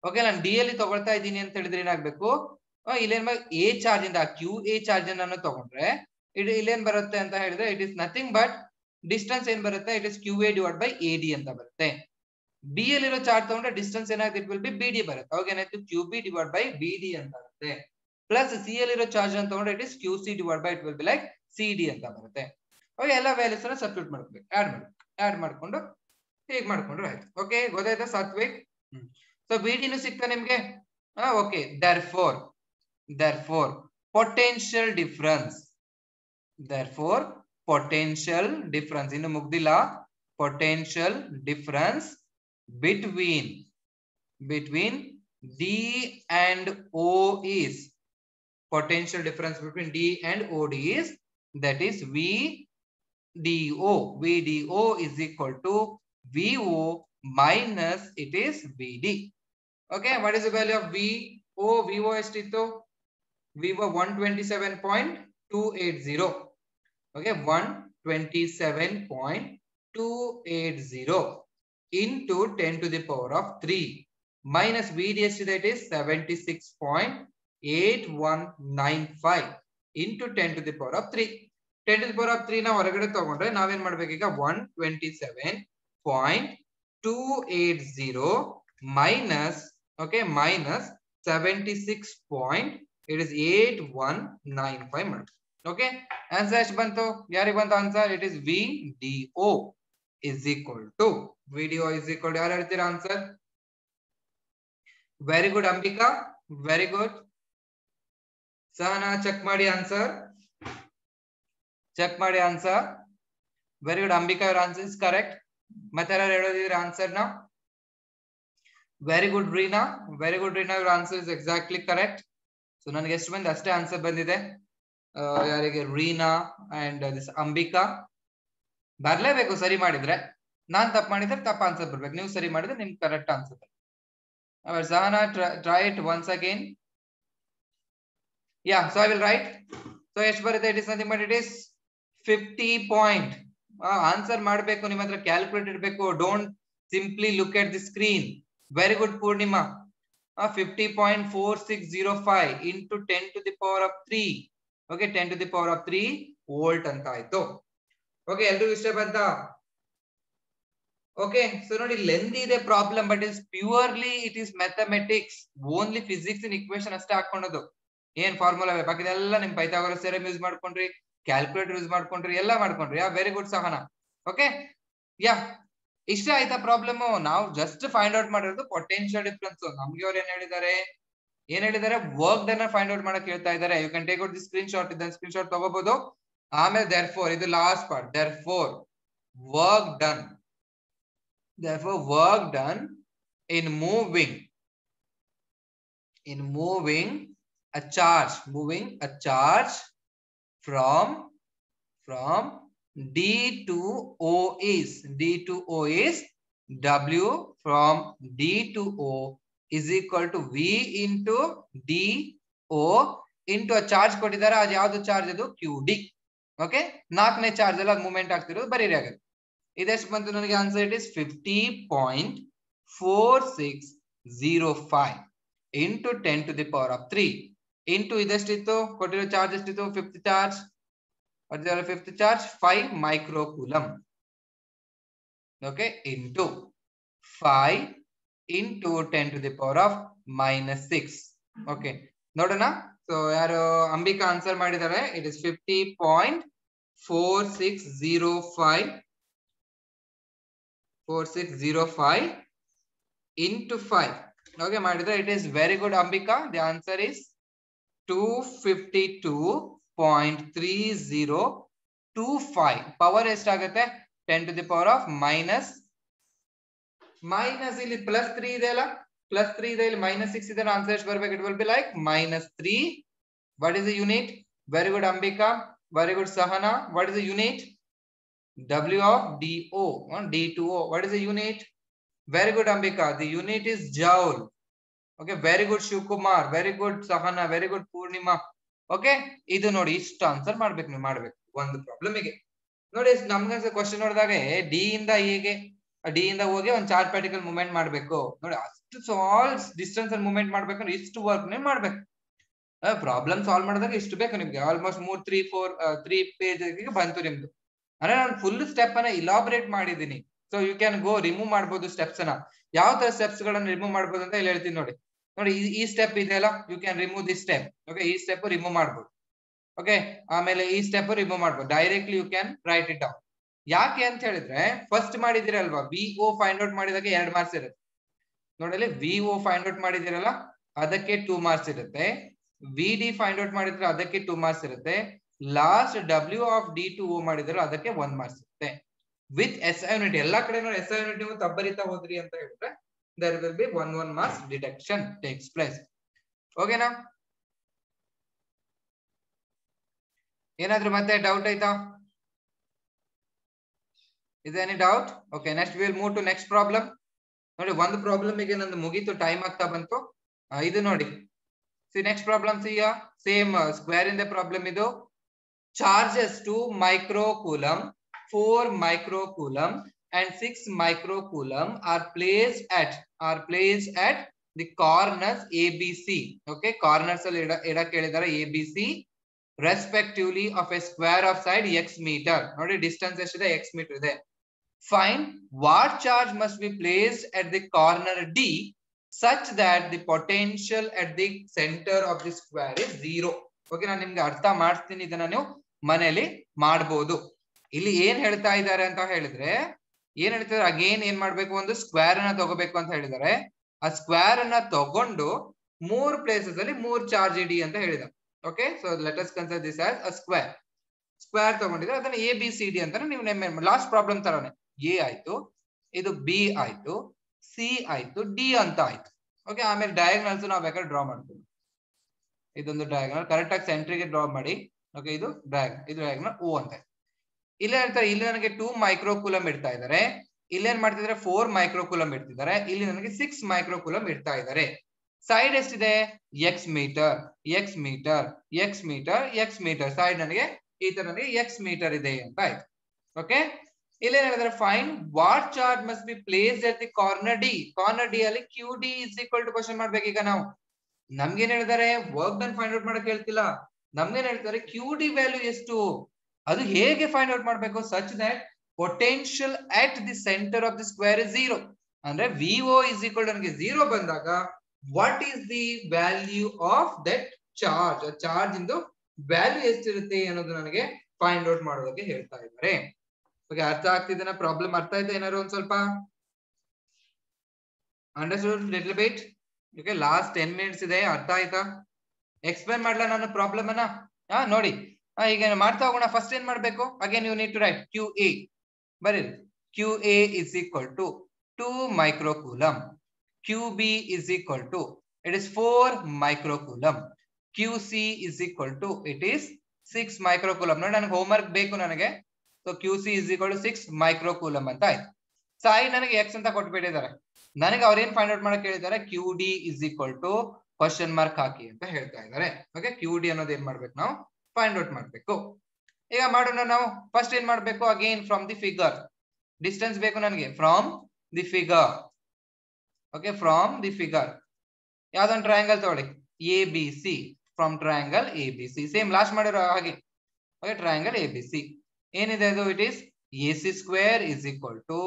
ಓಕೆ ನಾನು ಡಿ ಅಲ್ಲಿ ತಗೊಳ್ತಾ ಇದ್ದೀನಿ ಅಂತ ಹೇಳಿದ್ರೆ ಏನಾಗ್ಬೇಕು ಇಲ್ಲೇನ್ ಎ ಚಾರ್ಜ್ ಇಂದ QA ಚಾರ್ಜ್ ಅನ್ನು ತಗೊಂಡ್ರೆ ಇಲ್ಲೇನ್ ಬರುತ್ತೆ ಅಂತ ಹೇಳಿದ್ರೆ it is nothing but distance ಏನ್ ಬರುತ್ತೆ it is QA divided by AD ಅಂತ ಬರುತ್ತೆ. ಬಿ ಅಲ್ಲಿರೋ ಚಾರ್ಜ್ ತಗೊಂಡ್ರೆ ಡಿಸ್ಟೆನ್ಸ್ ಏನಾಗುತ್ತೆ ಇಟ್ ವಿಲ್ ಬಿ BD ಬರುತ್ತೆ. ಅವಾಗ ಏನಾಯ್ತು QB divided by BD ಅಂತ ಬರುತ್ತೆ. ಪ್ಲಸ್ ಸಿ ಅಲ್ಲಿರೋ ಚಾರ್ಜ್ ಅಂತ ತಗೊಂಡ್ರೆ it is QC divided by it will be like CD ಅಂತ ಬರುತ್ತೆ. ಅವಾಗ ಎಲ್ಲ ವ್ಯಾಲ್ಯೂಸ್ ಅನ್ನ ಸಬ್ಸ್ಟಿಟ್ಯೂಟ್ ಮಾಡ್ಬೇಕು ಆಡ್ ಮಾಡ್ಕೊಂಡು ಹೇಗ್ ಮಾಡ್ಕೊಂಡ್ರೆ ಆಯ್ತು. ಓಕೆ ಗೊತ್ತಾಯ್ತಾ ಸಾತ್ವಿಕ್. ಸೊ BD ನು ಸಿಕ್ತಾ ನಿಮ್ಗೆ Okay, therefore potential difference, therefore potential difference ಇನ್ನು ಮುಗ್ದಿಲ್ಲ, potential difference between D and O is, potential difference between D and OD is, that is VDO is equal to VO minus it is VD. Okay, what is the value of VO? VO ಎಷ್ಟಿತ್ತು? VO 127.280. Okay, 127.280 into 10 to the power of 3 minus VDS, that is 76.8195 into 10 to the power of 3. 10 to the power of 3 ನ ಹೊರಗಡೆ ತಗೊಂಡ್ರೆ ನಾವೇನ್ ಮಾಡ್ಬೇಕು ಈಗ? 127.280 minus, okay, minus 76.8195 ಮಾಡಿ. Okay, answer ಎಷ್ಟು ಬಂತು? ಯಾರಿಗೆ ಬಂತು answer? It is VDO is equal to, VDO is equal to, ಯಾರು ಹೇಳ್ತೀರಾ answer? Very good Ambika, very good. Sahana check ಮಾಡಿ ಆನ್ಸರ್, ಚೆಕ್ ಮಾಡಿ answer. Very good Ambika, your answer is correct. ಮತ್ತೆ ಯಾರು ಹೇಳೋದಿದ್ರೆ ಆನ್ಸರ್ ನ? Very good Reena, very good Reena, your answer is exactly correct. So ನನಗೆ ಎಷ್ಟು ಬಂದು ಅಷ್ಟೇ ಆನ್ಸರ್ ಬಂದಿದೆ. ಯಾರಿಗೆ? Reena and this Ambika. ಬರ್ಲೇಬೇಕು ಸರಿ ಮಾಡಿದ್ರೆ. ನಾನ್ ತಪ್ಪು ಮಾಡಿದ್ರೆ ತಪ್ಪು ಆನ್ಸರ್ ಬರ್ಬೇಕು, ನೀವು ಸರಿ ಮಾಡಿದ್ರೆ ನಿಮ್ಗೆ ಕರೆಕ್ಟ್ ಆನ್ಸರ್ ಬರ್ಬೇಕು. Sahana, try it once again. Yeah, so I will write. So ಎಷ್ಟು ಬರುತ್ತೆ? It is nothing but it is 50 point. Answer ಮಾಡಬೇಕು, ನಿಮ್ಮ ಹತ್ರ ಕ್ಯಾಲ್ಕುಲೇಟ್ ಇರಬೇಕು. Don't simply look at the screen. Very good Purnima. 50.4605 into 10 to the power of 3. Okay, 10 to the power of 3 volt ಅಂತ ಆಯ್ತು. Okay, ಎಲ್ರಿಗೂ ಇಷ್ಟ ಬಂತಾ? ಓಕೆ, ಸೊ ನೋಡಿ ಲೆಂತ್ ಇದೆ problem, but is purely it is mathematics. Only physics in equation ಅಷ್ಟೇ ಹಾಕೊಂಡದು. ಏನ್ formula ಬಾಕಿದೆಲ್ಲ ನಿಮ್ ಪೈಥಾಗೋರಸ್ ಥಿಯರಮ್ ಯೂಸ್ ಮಾಡ್ಕೊಂಡ್ರಿ, ಕ್ಯಾಲ್ಕುಲೇಟರ್ ಯೂಸ್ ಮಾಡ್ಕೊಂಡ್ರಿ, ಎಲ್ಲ ಮಾಡ್ಕೊಂಡ್ರಿ. Very good Sahana. ಓಕೆ, ಯಾ, ಇಷ್ಟ ಆಯ್ತಾ ಪ್ರಾಬ್ಲಮ್? ನಾವು ಜಸ್ಟ್ ಫೈಂಡ್ ಔಟ್ ಮಾಡಿರೋದು ಪೊಟೆನ್ಶಿಯಲ್ ಡಿಫರೆನ್ಸ್. ನಮ್ಗೆ ಅವ್ರು ಏನ್ ಹೇಳಿದ್ದಾರೆ? ವರ್ಕ್ ಡನ್ ಫೈಂಡ್ ಔಟ್ ಮಾಡಕ್ ಹೇಳ್ತಾ ಇದ್ದಾರೆ. You can take out the screenshot, ಇದನ್ನ ಸ್ಕ್ರೀನ್ ಶಾಟ್ ತಗೋಬಹುದು. ಆಮೇಲೆ therefore ಇದು last part, therefore work done in moving a charge from D to O is W from D to O is equal to V into DO into a charge ಕೊಟ್ಟಿದ್ದಾರೆ. ಅದು ಯಾವ್ದು charge? ಅದು QD. Okay, 4ನೇ charge ಎಲ್ಲ movement ಆಗ್ತಿರೋದು ಬರೀರಿ ಆಗುತ್ತೆ. ಇದೆಷ್ಟು ಬಂತು ನನಗೆ answer? It is 50.4605 into 10 to the power of 3 into ಇದೆಷ್ಟಿತ್ತು ಕೊಟ್ಟಿರೋ ಚಾರ್ಜ್? ಎಷ್ಟಿತ್ತು? Fifth charge. 5 microcoulomb. Okay, into 5 into 10 to the power of -6. Okay, ನೋಡೋಣ. ಸೊ ಯಾರು ಅಂಬಿಕಾ ಆನ್ಸರ್ ಮಾಡಿದ್ದಾರೆ? It is 50.4605 into 5. ಓಕೆ, ಮಾಡಿದ್ರೆ it is very good Ambika. The answer is 252.3025. Power ಎಷ್ಟಾಗುತ್ತೆ? 10 to the power of minus ಇಲ್ಲಿ +3 ಇದೆ ಅಲ್ಲ, +3 ಇದೆ, ಇಲ್ಲಿ -6 ಇದೆ. ಆನ್ಸರ್ ಎಷ್ಟು ಬರ್ಬೇಕು? It will be like -3. What is the unit? Very good Ambika, very good Sahana. What is the unit? W of DO, D2O. What is the unit? Very good Ambika. The unit is joule. Okay, very good Shivkumar, very good Sahana, very good Purnima. Okay, ಇದು ನೋಡಿ ಇಷ್ಟು answer ಮಾಡ್ಬೇಕು ನೀವು ಮಾಡ್ಬೇಕು ಒಂದು problem ಗೆ. ನೋಡಿ ನಮ್ಗೆ ಕ್ವಶನ್ ನೋಡಿದಾಗ ಡಿ ಇಂದ ಹೋಗಿ ಒಂದು ಚಾರ್ಜ್ ಪಾರ್ಟಿಕಲ್ ಮೂವ್ಮೆಂಟ್ ಮಾಡ್ಬೇಕು. ನೋಡಿ ಅಷ್ಟು ಸ್ಮಾಲ್ ಡಿಸ್ಟೆನ್ಸ್ ಅಲ್ಲಿ ಮೂವ್ಮೆಂಟ್ ಮಾಡ್ಬೇಕಂದ್ರೆ ಇಷ್ಟು ವರ್ಕ್ ನೀವು ಮಾಡ್ಬೇಕು. ಪ್ರಾಬ್ಲಮ್ ಸಾಲ್ವ್ ಮಾಡಿದಾಗ ಇಷ್ಟು ಬೇಕು ನಿಮ್ಗೆ. ಆಲ್ಮೋಸ್ಟ್ 3 ಪೇಜ್ ಬಂತು ನಿಮ್ದು. ಅಂದ್ರೆ ನಾನು ಫುಲ್ ಸ್ಟೆಪ್ ಅನ್ನ ಇಲಾಬರೇಟ್ ಮಾಡಿದೀನಿ. So you can go remove ಮಾಡಬಹುದು ಸ್ಟೆಪ್ಸ್ ಅನ್ನ. ಯಾವ ತರ ಸ್ಟೆಪ್ಸ್ ಗಳನ್ನ ರಿಮೂವ್ ಮಾಡಬಹುದು ಅಂತ ಇಲ್ಲಿ ಹೇಳ್ತೀನಿ ನೋಡಿ. ಈ ಸ್ಟೆಪ್ ಇದೆಯಲ್ಲ, you can remove this step. Okay, ಈ ಸ್ಟೆಪ್ ರಿಮೂವ್ ಮಾಡಬಹುದು. ಓಕೆ, ಆಮೇಲೆ ಈ ಸ್ಟೆಪ್ ರಿಮೂವ್ ಮಾಡಬಹುದು. Directly you can write it down. ಯಾಕೆ ಅಂತ ಹೇಳಿದ್ರೆ ಫಸ್ಟ್ ಮಾಡಿದಿರಲ್ವಾ, VO ಫೈಂಡ್ ಔಟ್ ಮಾಡಿದಾಗ 2 ಮಾರ್ಕ್ಸ್ ಇರುತ್ತೆ. ನೋಡಿ, VO ಫೈಂಡ್ ಔಟ್ ಮಾಡಿದಿರಲ್ಲ, ಅದಕ್ಕೆ 2 ಮಾರ್ಕ್ಸ್ ಇರುತ್ತೆ. VD ಫೈಂಡ್ ಔಟ್ ಮಾಡಿದ್ರೆ ಅದಕ್ಕೆ 2 ಮಾರ್ಕ್ಸ್ ಇರುತ್ತೆ. ಲಾಸ್ಟ್ W ಆಫ್ D2O ಮಾಡಿದ್ರೆ ಅದಕ್ಕೆ 1 ಮಾರ್ಕ್ಸ್ ಇರುತ್ತೆ. ವಿತ್ SI ಯೂನಿಟ್ ಎಲ್ಲಾ ಕಡೆ SI ಯೂನಿಟ್ ನೀವು ತಬ್ಬರಿತಾ ಹೋದ್ರಿ ಅಂತ ಹೇಳಿದ್ರೆ there will be 1 marks deduction takes place. ಓಕೆನಾ? ಏನಾದ್ರೂ ಮತ್ತೆ ಡೌಟ್ ಆಯ್ತಾ? Is there any doubt? Okay, next we will move to next problem. ನೋಡಿ ಒಂದು ಪ್ರಾಬ್ಲಮ್ ಗೆ ನಂದು ಮುಗೀತು, ಟೈಮ್ ಆಗ್ತಾ ಬಂತು. ಇದು ನೋಡಿ, C next problem C same square ಇಂದ ಪ್ರಾಬ್ಲಮ್ ಇದು. Charges 2 microcoulomb, 4 microcoulomb and 6 microcoulomb are placed at the corners ABC. Okay, corners ಅಲ್ಲಿ ಎಡಕ್ಕೆ ಹೇಳಿದ್ದಾರೆ ABC respectively of a square of side x meter. ನೋಡಿ ಡಿಸ್ಟೆನ್ಸ್ ಎಷ್ಟಿದೆ? x ಮೀಟರ್ ಇದೆ. Find what charge must be placed at the corner D such that the potential at the center of the square is 0. Okay, ನಾನು ನಿಮ್ಗೆ ಅರ್ಥ ಮಾಡ್ತೀನಿ, ಇದನ್ನ ನೀವು ಮನೆಯಲ್ಲಿ ಮಾಡಬಹುದು. ಇಲ್ಲಿ ಏನ್ ಹೇಳ್ತಾ ಇದ್ದಾರೆ ಅಂತ ಹೇಳಿದ್ರೆ, ಏನ್ ಹೇಳ್ತಿದ್ದಾರೆ, ಅಗೇನ್ ಏನ್ ಮಾಡ್ಬೇಕು, ಒಂದು ಸ್ಕ್ವೇರ್ ಅನ್ನ ತಗೋಬೇಕು ಅಂತ ಹೇಳಿದ್ದಾರೆ. ಆ ಸ್ಕ್ವೇರ್ ಅನ್ನ ತಗೊಂಡು 3 ಪ್ಲೇಸಸ್ ಅಲ್ಲಿ 3 ಚಾರ್ಜ್ ಇಡಿ ಅಂತ ಹೇಳಿದ್ದಾರೆ. Okay, so let us consider this as a square. Square ತಗೊಂಡಿದ್ರೆ ಅದನ್ನ ABCD ಅಂತ ನೀವು ನೇಮ್ ಲಾಸ್ಟ್ ಪ್ರಾಬ್ಲಮ್ ತರಾನೆ. A ಆಯ್ತು, ಇದು B ಆಯ್ತು, C ಆಯ್ತು, D ಅಂತ ಆಯ್ತು. ಓಕೆ, ಆಮೇಲೆ ಡಯಾಗ್ನಲ್ಸ್ ನಾವು ಬೇಕಾದ್ರೆ ಡ್ರಾ ಮಾಡ್ತೀವಿ. ಇದೊಂದು ಡಯಾಗ್ನಲ್ ಕರೆಕ್ಟ್ ಆಗಿ ಸೆಂಟ್ರಿಗೆ ಡ್ರಾ ಮಾಡಿ. ಓಕೆ, ಇದು ಡಯಾಗ್ನಲ್ O ಅಂತ. ಇಲ್ಲಿ ಹೇಳ್ತಾರೆ, ಇಲ್ಲಿ ನನಗೆ 2 microcoulomb ಇಡ್ತಾ ಇದ್ದಾರೆ. ಇಲ್ಲಿ ಏನ್ ಮಾಡ್ತಿದ್ದಾರೆ, 4 microcoulomb ಇಡ್ತಿದ್ದಾರೆ. ಇಲ್ಲಿ ನನಗೆ 6 microcoulomb ಇಡ್ತಾ ಇದ್ದಾರೆ. ಸೈಡ್ ಎಷ್ಟಿದೆ? x metre, x metre, x metre, x metre. Side ನನಗೆ ಈ ತರ ನನಗೆ x ಮೀಟರ್ ಇದೆ ಅಂತ ಆಯ್ತು. ಓಕೆ, ಇಲ್ಲಿ ಏನ್ ಹೇಳಿದ್ರೆ, fine what charge must be placed at the corner D. Corner D ಅಲ್ಲಿ QD is equal to question ಮಾಡ್ಬೇಕು. ಈಗ ನಾವು ನಮ್ಗೇನ್ ಹೇಳಿದ್ದಾರೆ, ವರ್ಕ್ ಡನ್ ಫೈಂಡ್ ಔಟ್ ಮಾಡಕ್ ಹೇಳ್ತಿಲ್ಲ. ನಮ್ಗೇನ್ ಹೇಳ್ತಾರೆ, QD ವ್ಯಾಲ್ಯೂ ಎಷ್ಟು, ಅದು ಹೇಗೆ ಫೈಂಡ್ ಔಟ್ ಮಾಡ್ಬೇಕು, such that potential at the centre of the square is 0. ಅಂದ್ರೆ VO ಇಸ್ ಈಕ್ವಲ್ ಟು ನನಗೆ 0 ಬಂದಾಗ what is the value of that charge, charge ಇಂದು ವ್ಯಾಲ್ಯೂ ಎಷ್ಟಿರುತ್ತೆ ಅನ್ನೋದು ನನಗೆ ಫೈಂಡ್ ಔಟ್ ಮಾಡೋದಕ್ಕೆ ಹೇಳ್ತಾ ಇದ್ದಾರೆ. ಓಕೆ, ಅರ್ಥ ಆಗ್ತಿದ್ದೇನಾ? ಪ್ರಾಬ್ಲಮ್ ಅರ್ಥ ಆಯ್ತಾ ಏನಾದ್ರು ಒಂದ್ ಸ್ವಲ್ಪ? Understood little bit? Okay, last 10 minutes ಇದೆ, ಅರ್ಥ ಆಯ್ತಾ? ಎಕ್ಸ್ಪ್ಲೇನ್ ಮಾಡ್ಲಾ ನಾನು ಪ್ರಾಬ್ಲಮ್ ಅನ್ನ? ನೋಡಿ, ಈಗ ಮಾಡ್ತಾ ಹೋಗೋಣ. ಫಸ್ಟ್ ಏನ್ ಮಾಡ್ಬೇಕು, again you need to write QA. ಬರೀ QA is equal to 2 microcoulomb. QB is equal to, it is 4 microcoulomb. QC is equal to, it is 6 microcoulomb. ನೋಡಿ, ನನಗೆ ಹೋಮ್ ವರ್ಕ್ ಬೇಕು ನನಗೆ. So QC is equal to 6 microcoulomb ಅಂತ ಆಯ್ತು. Side ನನಗೆ x ಅಂತ ಕೊಟ್ಬಿಟ್ಟಿದ್ದಾರೆ. ನನಗೆ ಅವ್ರೇನ್ ಫೈಂಡ್ ಔಟ್ ಮಾಡಕ್ ಹೇಳಿದ್ದಾರೆ, QD is equal to question mark ಹಾಕಿ ಅಂತ ಹೇಳ್ತಾ ಇದ್ದಾರೆ. ಓಕೆ, QD ಅನ್ನೋದು ಏನ್ ಮಾಡ್ಬೇಕು, ನಾವು ಫೈಂಡ್ ಔಟ್ ಮಾಡ್ಬೇಕು. ಈಗ ಮಾಡೋಣ ನಾವು. ಫಸ್ಟ್ ಏನ್ ಮಾಡ್ಬೇಕು, again from the figure distance ಬೇಕು ನನಗೆ, from the figure. Okay, from the figure ಯಾವ್ದೊಂದು ಟ್ರಯಾಂಗಲ್ ತಗೊಳ್ಳಿ, ABC. From triangle ABC, same last ಮಾಡಿರೋ ಹಾಗೆ. ಓಕೆ, ಟ್ರಯಾಂಗಲ್ ABC ಏನಿದೆ ಅದು, it is AC square is equal to,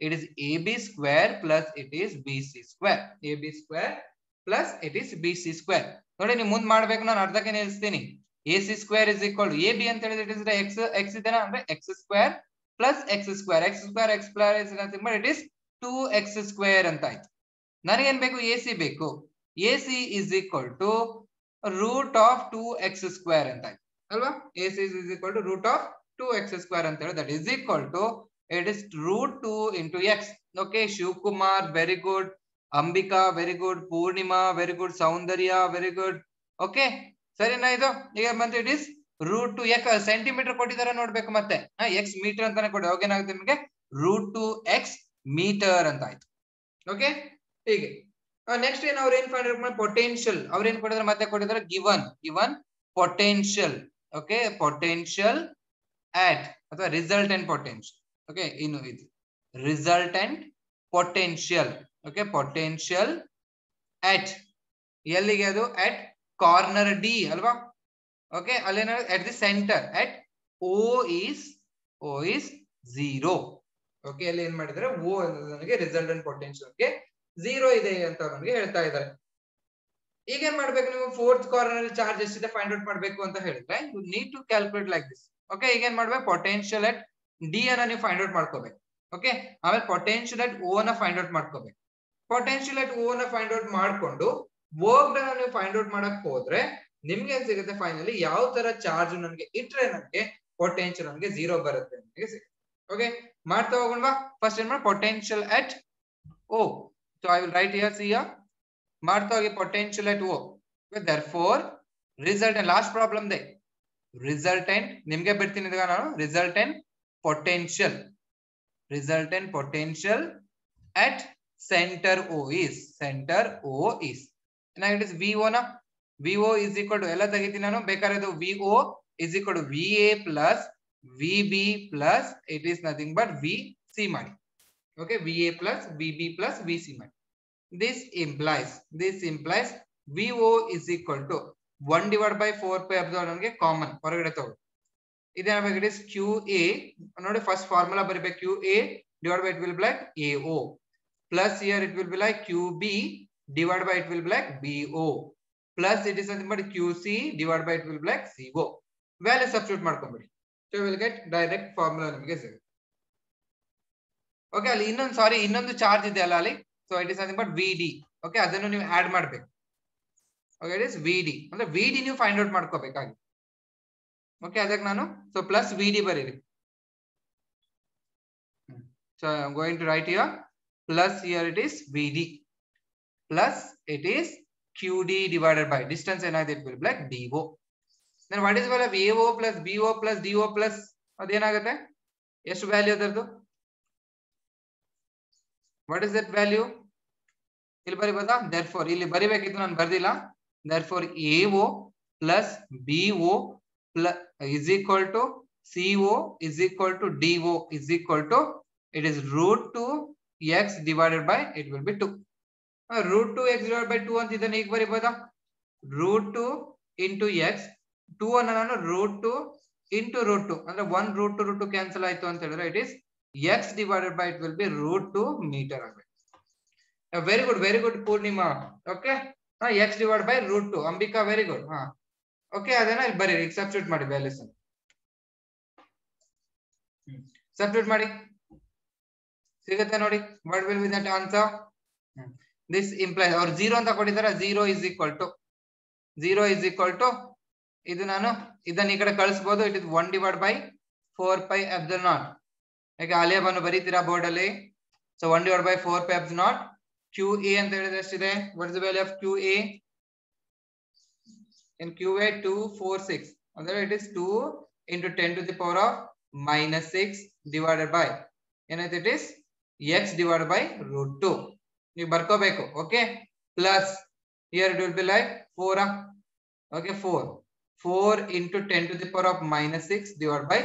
it is AB square plus it is BC square. AB square plus it is BC square. ನೋಡಿ, ನೀವು ಮುಂದ್ ಮಾಡ್ಬೇಕು, ನಾನು ಅರ್ಧಕ್ಕೆ ನಿಲ್ಲಿಸ್ತೀನಿ. AC square is equal to AB ಅಂತ ಹೇಳಿದ್ರೆ ಇಟ್ ಇಸ್ x ಇದೆನಾ, ಅಂದ್ರೆ x square plus x square, x square x plus it is 2x square ಅಂತ ಆಯ್ತು. ನನಗೇನ್ ಬೇಕು, AC ಬೇಕು. AC is equal to root of 2x square ಅಂತ ಆಯ್ತು ಅಲ್ವಾ. AC is equal to root of 2x square ಅಂತ ಹೇಳಿ, that is equal to, it is root 2 into x. Okay, Shivakumar very good, Ambika very good, Purnima very good, Soundarya very good. Okay, ಸರಿನಾ ಇದು? ಈಗ ಬಂತು, it is root 2 x centimetre ಕೊಟ್ಟಿದ್ದಾರೆ ನೋಡ್ಬೇಕು, ಮತ್ತೆ x metre ಅಂತಾನೆ ಕೊಡಿ. ಅವಾಗ ಏನಾಗುತ್ತೆ ನಿಮಗೆ, ರೂಟ್ 2x ಮೀಟರ್ ಅಂತ ಆಯ್ತು. ಓಕೆ, ಹೀಗೆ ನೆಕ್ಸ್ಟ್ ಏನ್ ಅವ್ರು ಏನ್ ಫೈಂಡ್ ಔಟ್ ಮಾಡಿ, ಪೊಟೆನ್ಶಿಯಲ್ ಅವ್ರು ಏನ್ ಕೊಟ್ಟಿದ್ದಾರೆ, ಮತ್ತೆ ಕೊಟ್ಟಿದ್ದಾರೆ given potential. Okay, potential at ಅಥವಾ ರಿಸಲ್ಟೆಂಟ್ ಪೊಟೆನ್ಶಿಯಲ್. ಓಕೆ, ಇನ್ನು ಇದು resultant potential. Okay, potential at ಎಲ್ಲಿಗೆ, ಅದು at ಕಾರ್ನರ್ D ಅಲ್ವಾ. ಓಕೆ, ಅಲ್ಲೇನ at the center at O is 0. Okay, ಅಲ್ಲಿ ಏನ್ ಮಾಡಿದ್ದಾರೆ, O ನನಗೆ ರಿಸಲ್ಟೆಂಟ್ ಪೊಟೆನ್ಶಿಯಲ್ ಗೆ 0 ಇದೆ ಅಂತ ನಮಗೆ ಹೇಳ್ತಾ ಇದ್ದಾರೆ. ಈಗ ಏನ್ ಮಾಡ್ಬೇಕು, ನೀವು ಫೋರ್ತ್ ಕಾರ್ನರ್ ಚಾರ್ಜ್ ಎಷ್ಟಿದೆ ಫೈಂಡ್ ಔಟ್ ಮಾಡ್ಬೇಕು ಅಂತ ಹೇಳಿದ್ರೆ, you need to calculate like this. Okay, ಈಗ ಏನ್ ಮಾಡ್ಬೇಕು, ಪೊಟೆನ್ಶಿಯಲ್ ಅಟ್ D ಅನ್ನ ನೀವು ಫೈಂಡ್ ಔಟ್ ಮಾಡ್ಕೋಬೇಕು. ಓಕೆ, ಆಮೇಲೆ ಪೊಟೆನ್ಶಿಯಲ್ ಅಟ್ O ನ ಫೈಂಡ್ ಔಟ್ ಮಾಡ್ಕೋಬೇಕು. ಪೊಟೆನ್ಶಿಯಲ್ ಅಟ್ O ನ ಫೈಂಡ್ ಔಟ್ ಮಾಡ್ಕೊಂಡು ವರ್ಕ್ ನೀವು ಫೈಂಡ್ ಔಟ್ ಮಾಡಕ್ ಹೋದ್ರೆ ನಿಮ್ಗೆ ಏನ್ ಸಿಗುತ್ತೆ ಫೈನಲಿ ಯಾವ ತರ ಚಾರ್ಜ್ ನನಗೆ ಇಟ್ರೆ ನನಗೆ ಪೊಟೆನ್ಶಿಯಲ್ ನನಗೆ 0 ಬರುತ್ತೆ ನನಗೆ ಸಿಗುತ್ತೆ. ಓಕೆ ಮಾಡ್ತಾ ಹೋಗೋಣವಾ. ಫಸ್ಟ್ ಏನ್ ಮಾಡಿ potential at O. So I will write here, see here. ಮಾಡ್ತಾ ಹೋಗಿ potential at O. Therefore resultant, last problem ದೆ resultant ನಿಮ್ಗೆ ಬಿಡ್ತೀನಿ ಈಗ ನಾನು. resultant potential at center O is now it is VO na. VO is equal to ಎಲ್ಲ ತೆಗಿತೀನಿ ನಾನು. ಬೇಕಾದ್ರೆ ಇದು VO is equal to VA plus VB plus it is nothing but VC ಮಾಡಿ. Okay, VA plus VB plus VC ಮಾಡಿ. This implies VO is equal to 1 divided by 4 pi epsilon ನನಗೆ common ಹೊರಗಡೆ ತಗೋ. ಇದೇನಾಗಬೇಕು, it is QA ನೋಡಿ first formula ಬರಬೇಕು. QA divided by it will be like AO plus here it will be like QB divided by it will be like BO plus it is nothing but QC divided by it will be like CO. Value substitute ಮಾಡ್ಕೊಂಬಿಡಿ. So we will get direct formula ನಿಮಗೆ ಸಿಗುತ್ತೆ. Okay, ಅಲ್ಲಿ ಇನ್ನೊಂದು charge ಇದೆ ಅಲ್ಲ ಅಲ್ಲಿ. So it is nothing but VD. Okay, ಅದನ್ನು ನೀವು ಆಡ್ ಮಾಡ್ಬೇಕು. ಓಕೆ, ಇಟ್ ಇಸ್ VD ಅಂದ್ರೆ VD ನೀವು ಫೈಂಡ್ ಔಟ್ ಮಾಡ್ಕೋಬೇಕಾಗಿ. ಓಕೆ, ಅದಕ್ಕೆ ನಾನು ಸೊ ಪ್ಲಸ್ VD ಬರೀರಿ. So I am going to write here plus here it is VD plus it is QD divided by distance ಏನಾಗಿದೆ it will be like DO. then what is value of AO plus BO plus DO plus ಅದೇನಾಗುತ್ತೆ, ಎಷ್ಟು value ಅದರದು? what is that value? ಇಲ್ಲಿ ಬರಿಬೋದಾ? therefore ಇಲ್ಲಿ ಬರಿಬೇಕಿತ್ತು, ನಾನು ಬರ್ದಿಲ್ಲ. therefore AO plus BO plus is equal to CO is equal to DO is equal to it is root 2 x divided by it will be 2. root 2 x divided by 2 ಅಂತ ಇದನ್ನ ಈಗ ಬರಿಬೋದಾ? root 2 into x 2 ಅನ್ನು ನಾನು root 2 into root 2 ಅಂದ್ರೆ 1 root 2 root 2 cancel ಆಯ್ತು ಅಂತ ಹೇಳಿದ್ರೆ it is x divided by it will be root 2 meter ಆಗಬೇಕು. very good Purnima. Okay, x divided by root 2. Ambika very good. Okay, ಅದನ್ನ ಇಲ್ಲಿ ಬರೀರಿ, ಈಗ ಸಬ್ಸ್ಟಿಟ್ಯೂಟ್ ಮಾಡಿ ವ್ಯಾಲ್ಯೂಸ್ ಸಬ್ಸ್ಟಿಟ್ಯೂಟ್ ಮಾಡಿ ಸಿಗುತ್ತೆ ನೋಡಿ. what will be that answer? this implies or 0 ಅಂತ ಕೊಟ್ಟಿದ್ದಾರೆ. 0 is equal to ಇದು ನಾನು ಇದನ್ನ ಈ ಕಡೆ ಕಳಿಸಬಹುದು. It is 1 divided by 4 pi epsilon naught. ಈಗ ಆಲಿಯಾಬನ್ನು ಬರೀತೀರಾ ಬೋರ್ಡ್ ಅಲ್ಲಿ. So 1 divided by 4 pi epsilon naught. QA ಅಂತ ಹೇಳಿದ್ರೆ ಎಷ್ಟಿದೆ? what is the value of QA? in QA 246 ಅಂದ್ರೆ it is 2 into 10 to the power of minus 6 divided by ಏನಾಯ್ತು, it is x divided by root 2. ನೀವು ಬರ್ಕೋಬೇಕು. Okay, plus here it will be like 4. okay, 4 into 10 to the power of minus 6 divided by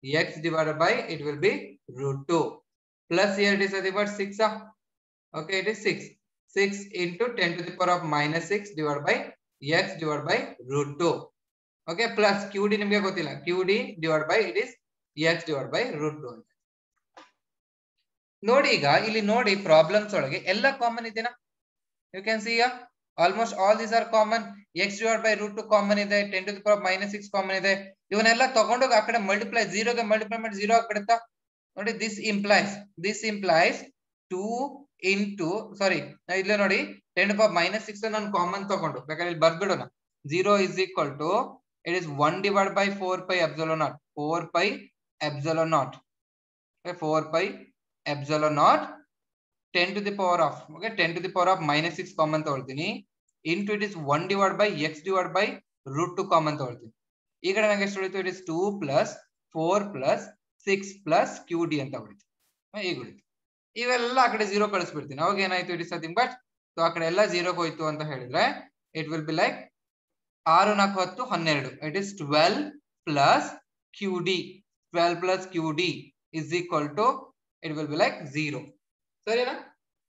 x divided by it will be root 2 plus here it is nothing but 6. okay, it is 6 into 10 to the power of minus 6 divided by x divided by root 2. okay, plus QD ನಿಮಗೆ ಗೊತ್ತಿಲ್ಲ. QD divided by it is x divided by root 2. ನೋಡಿ ಈಗ ಇಲ್ಲಿ ನೋಡಿ problems ಒಳಗೆ ಎಲ್ಲ common ಇದೆನಾ? you can see here almost all these are common. x divided by root 2 common ಇದೆ, 10 to the power of minus 6 common ಇದೆ. ಇವನ್ನೆಲ್ಲ ತಗೊಂಡೋಗಿ ಆ ಕಡೆ ಮಲ್ಟಿಪ್ಲೈ 0 ಗೆ ಮಲ್ಟಿಪ್ಲೈ ಮಾಡಿ 0 ಆಗ್ಬಿಡುತ್ತಾ ನೋಡಿ. this implies 2 into sorry ಇಲ್ಲೇ ನೋಡಿ 10 to the power minus 6 ನಾನು ಕಾಮನ್ ತಗೊಂಡು ಬೇಕಾದ್ರೆ ಇಲ್ಲಿ ಬರ್ಬಿಡೋಣ. 0 is equal to it is 1 divided by 4 pi epsilon naught. 4 pi epsilon naught. okay, 4 pi epsilon naught 10 to the power of okay 10 to the power of minus 6 common ತಗೊಳ್ತೀನಿ into it is 1 divided by x divided by root 2 common ತಗೊಳ್ತೀನಿ. ಈ ಕಡೆ ನನಗೆ ಎಷ್ಟು ಉಳಿತು? it is 2 plus 4 plus 6 plus QD ಅಂತ ಉಳಿತು. ಈಗ ಉಳಿತು. ಇವೆಲ್ಲ ಆ ಕಡೆ 0 ಕಳಿಸ್ಬಿಡ್ತೀನಿ. ಅವಾಗ ಏನಾಯ್ತು? it is nothing but so ಆ ಕಡೆ ಎಲ್ಲ 0 ಹೋಯ್ತು ಅಂತ ಹೇಳಿದ್ರೆ it will be like 6 4 10 12. it is 12 plus QD. 12 plus QD is equal to it will be like 0. ಸರಿನಾ?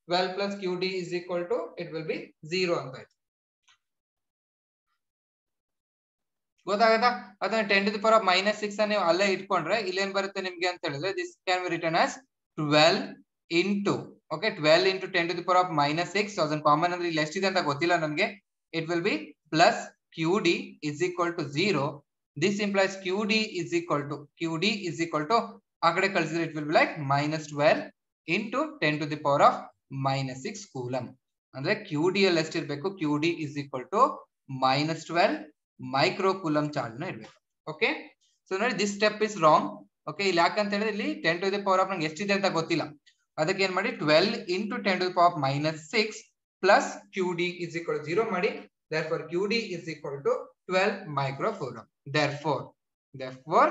12 plus QD is equal to it will be 0 ಅಂತ ಆಯ್ತು. ಗೊತ್ತಾಗತ್ತಾ? ಅದನ್ನ 10 to the power of minus 6 ಅನ್ನು ಅಲ್ಲೇ ಇಟ್ಕೊಂಡ್ರೆ ಇಲ್ಲೇನ್ ಬರುತ್ತೆ ನಿಮ್ಗೆ ಅಂತ ಹೇಳಿದ್ರೆ this can be written as 12 into okay 12 into 10 to the power of minus 6. So ಅದನ್ನ ಕಾಮನ್ ಅಂದ್ರೆ ಇಲ್ಲಿ ಎಷ್ಟಿದೆ ಅಂತ ಗೊತ್ತಿಲ್ಲ ನನಗೆ. it will be plus QD is equal to 0. this implies QD is equal to ಆ ಕಡೆ ಕಳಿಸಿದ್ರೆ it will be like minus 12 into 10 to the power of minus 6 coulomb. ಅಂದ್ರೆ QD ಅಲ್ಲಿ ಎಷ್ಟಿರ್ಬೇಕು, QD is equal to -12 microcoulomb charge ನ ಇರ್ಬೇಕು. Okay, so ನೋಡಿ this step is wrong. Okay, ಇಲ್ಲಿ ಯಾಕಂತ ಹೇಳಿದ್ರೆ ಇಲ್ಲಿ 10 to the power of ನಂಗೆ ಎಷ್ಟಿದೆ ಅಂತ ಗೊತ್ತಿಲ್ಲ, ಅದಕ್ಕೆ ಏನ್ ಮಾಡಿ 12 into 10 to the power of -6 plus QD is equal to 0 ಮಾಡಿ. Therefore QD is equal to 12 microcoulomb. Therefore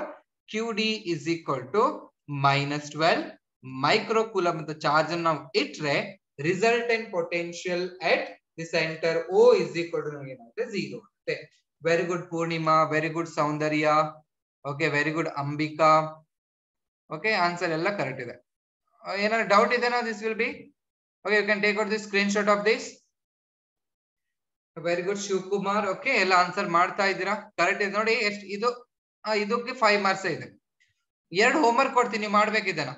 QD is equal to -12 microcoulomb ಅಂತ ಚಾರ್ಜ್ ಅನ್ನು ನಾವು ಇಟ್ರೆ resultant potential at the center O is equal to ನಮಗೆ ಏನಾಗುತ್ತೆ 0 ಆಗುತ್ತೆ. Very good Purnima, very good Soundarya, okay very good Ambika. Okay, answer ಎಲ್ಲ correct ಇದೆ. ಏನಾದ್ರು ಡೌಟ್ ಇದೆನಾ? This will be okay, you can take out the screenshot of this. Very good Shivakumar. Okay, ಎಲ್ಲ answer ಮಾಡ್ತಾ ಇದ್ದೀರಾ, ಕರೆಕ್ಟ್ ಇದೆ ನೋಡಿ. ಎಷ್ಟು ಇದು? ಇದಕ್ಕೆ 5 ಮಾರ್ಕ್ಸ್ ಇದೆ. 2 ಹೋಮ್ವರ್ಕ್ ಕೊಡ್ತೀನಿ, ಮಾಡ್ಬೇಕಿದ್ದೇನ.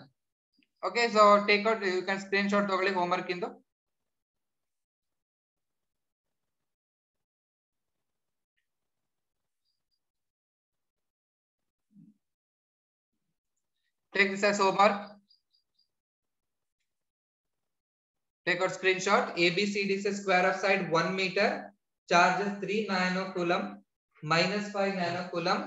Okay, so take out, you can screenshot ತಗೊಳ್ಳಿ ಹೋಮ್ವರ್ಕ್ ಇಂದು. Take this as homework. Take out screenshot. ABCD is a square of side 1 meter, charges 3 nanocoulomb, -5 nanocoulomb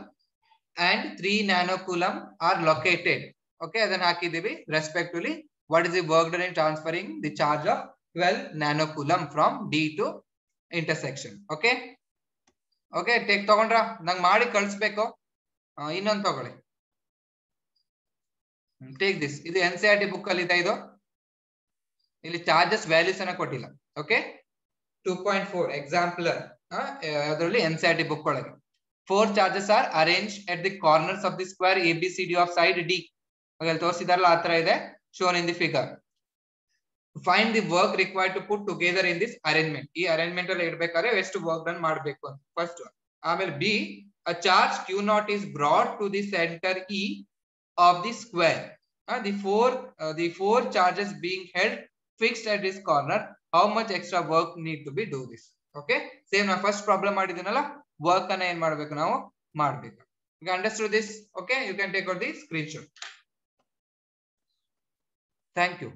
and 3 nanocoulomb are located. Okay, adana hakidivi respectively. What is the work done in transferring the charge of 12 nanocoulomb from D to intersection? Okay, okay, take ತಗೊಂಡ್ರಾ? ನಂಗೆ ಮಾಡಿ ಕಳಿಸ್ಬೇಕು. ಇನ್ನೊಂದು ತಗೊಳ್ಳಿ. Take this. ಇದು NCERT book ಅಲ್ಲಿ ಇದೆ. ಇದು ಇಲ್ಲಿ ಚಾರ್ಜಸ್ ವ್ಯಾಲ್ಯೂಸ್ ಅನ್ನ ಕೊಟ್ಟಿಲ್ಲ. ಓಕೆ, 2.4 ಎಕ್ಸಾಂಪಲರ್ ಅದರಲ್ಲಿ NCERT ಬುಕ್ ಒಳಗೆ 4 charges are arrange at the corners of the square ABCD of side D. ಅಲ್ಲಿ ತೋರಿಸಿದಾರಲ್ಲ, ಆ ತರ ಇದೆ, shown in the figure. Find the work required to put together in this arrangement. ಈ ಅರೇಂಜ್ಮೆಂಟ್ ಅಲ್ಲಿ ಇಡಬೇಕಾದ್ರೆ ಎಷ್ಟು ವರ್ಕ್ ಡನ್ ಮಾಡಬೇಕು ಅಂತ ಫಸ್ಟ್. ಆಮೇಲೆ B, a charge Q0 is brought to the center E of the square. The four charges being held fixed at this corner. How much extra work need to be do this? Okay, same na first problem ಮಾಡಿದಿನಲ್ಲ, work ಅನ್ನ ಏನ್ ಮಾಡಬೇಕು, ನಾವು ಮಾಡಬೇಕು. You understood this? Okay, you can take out the screenshot. Thank you.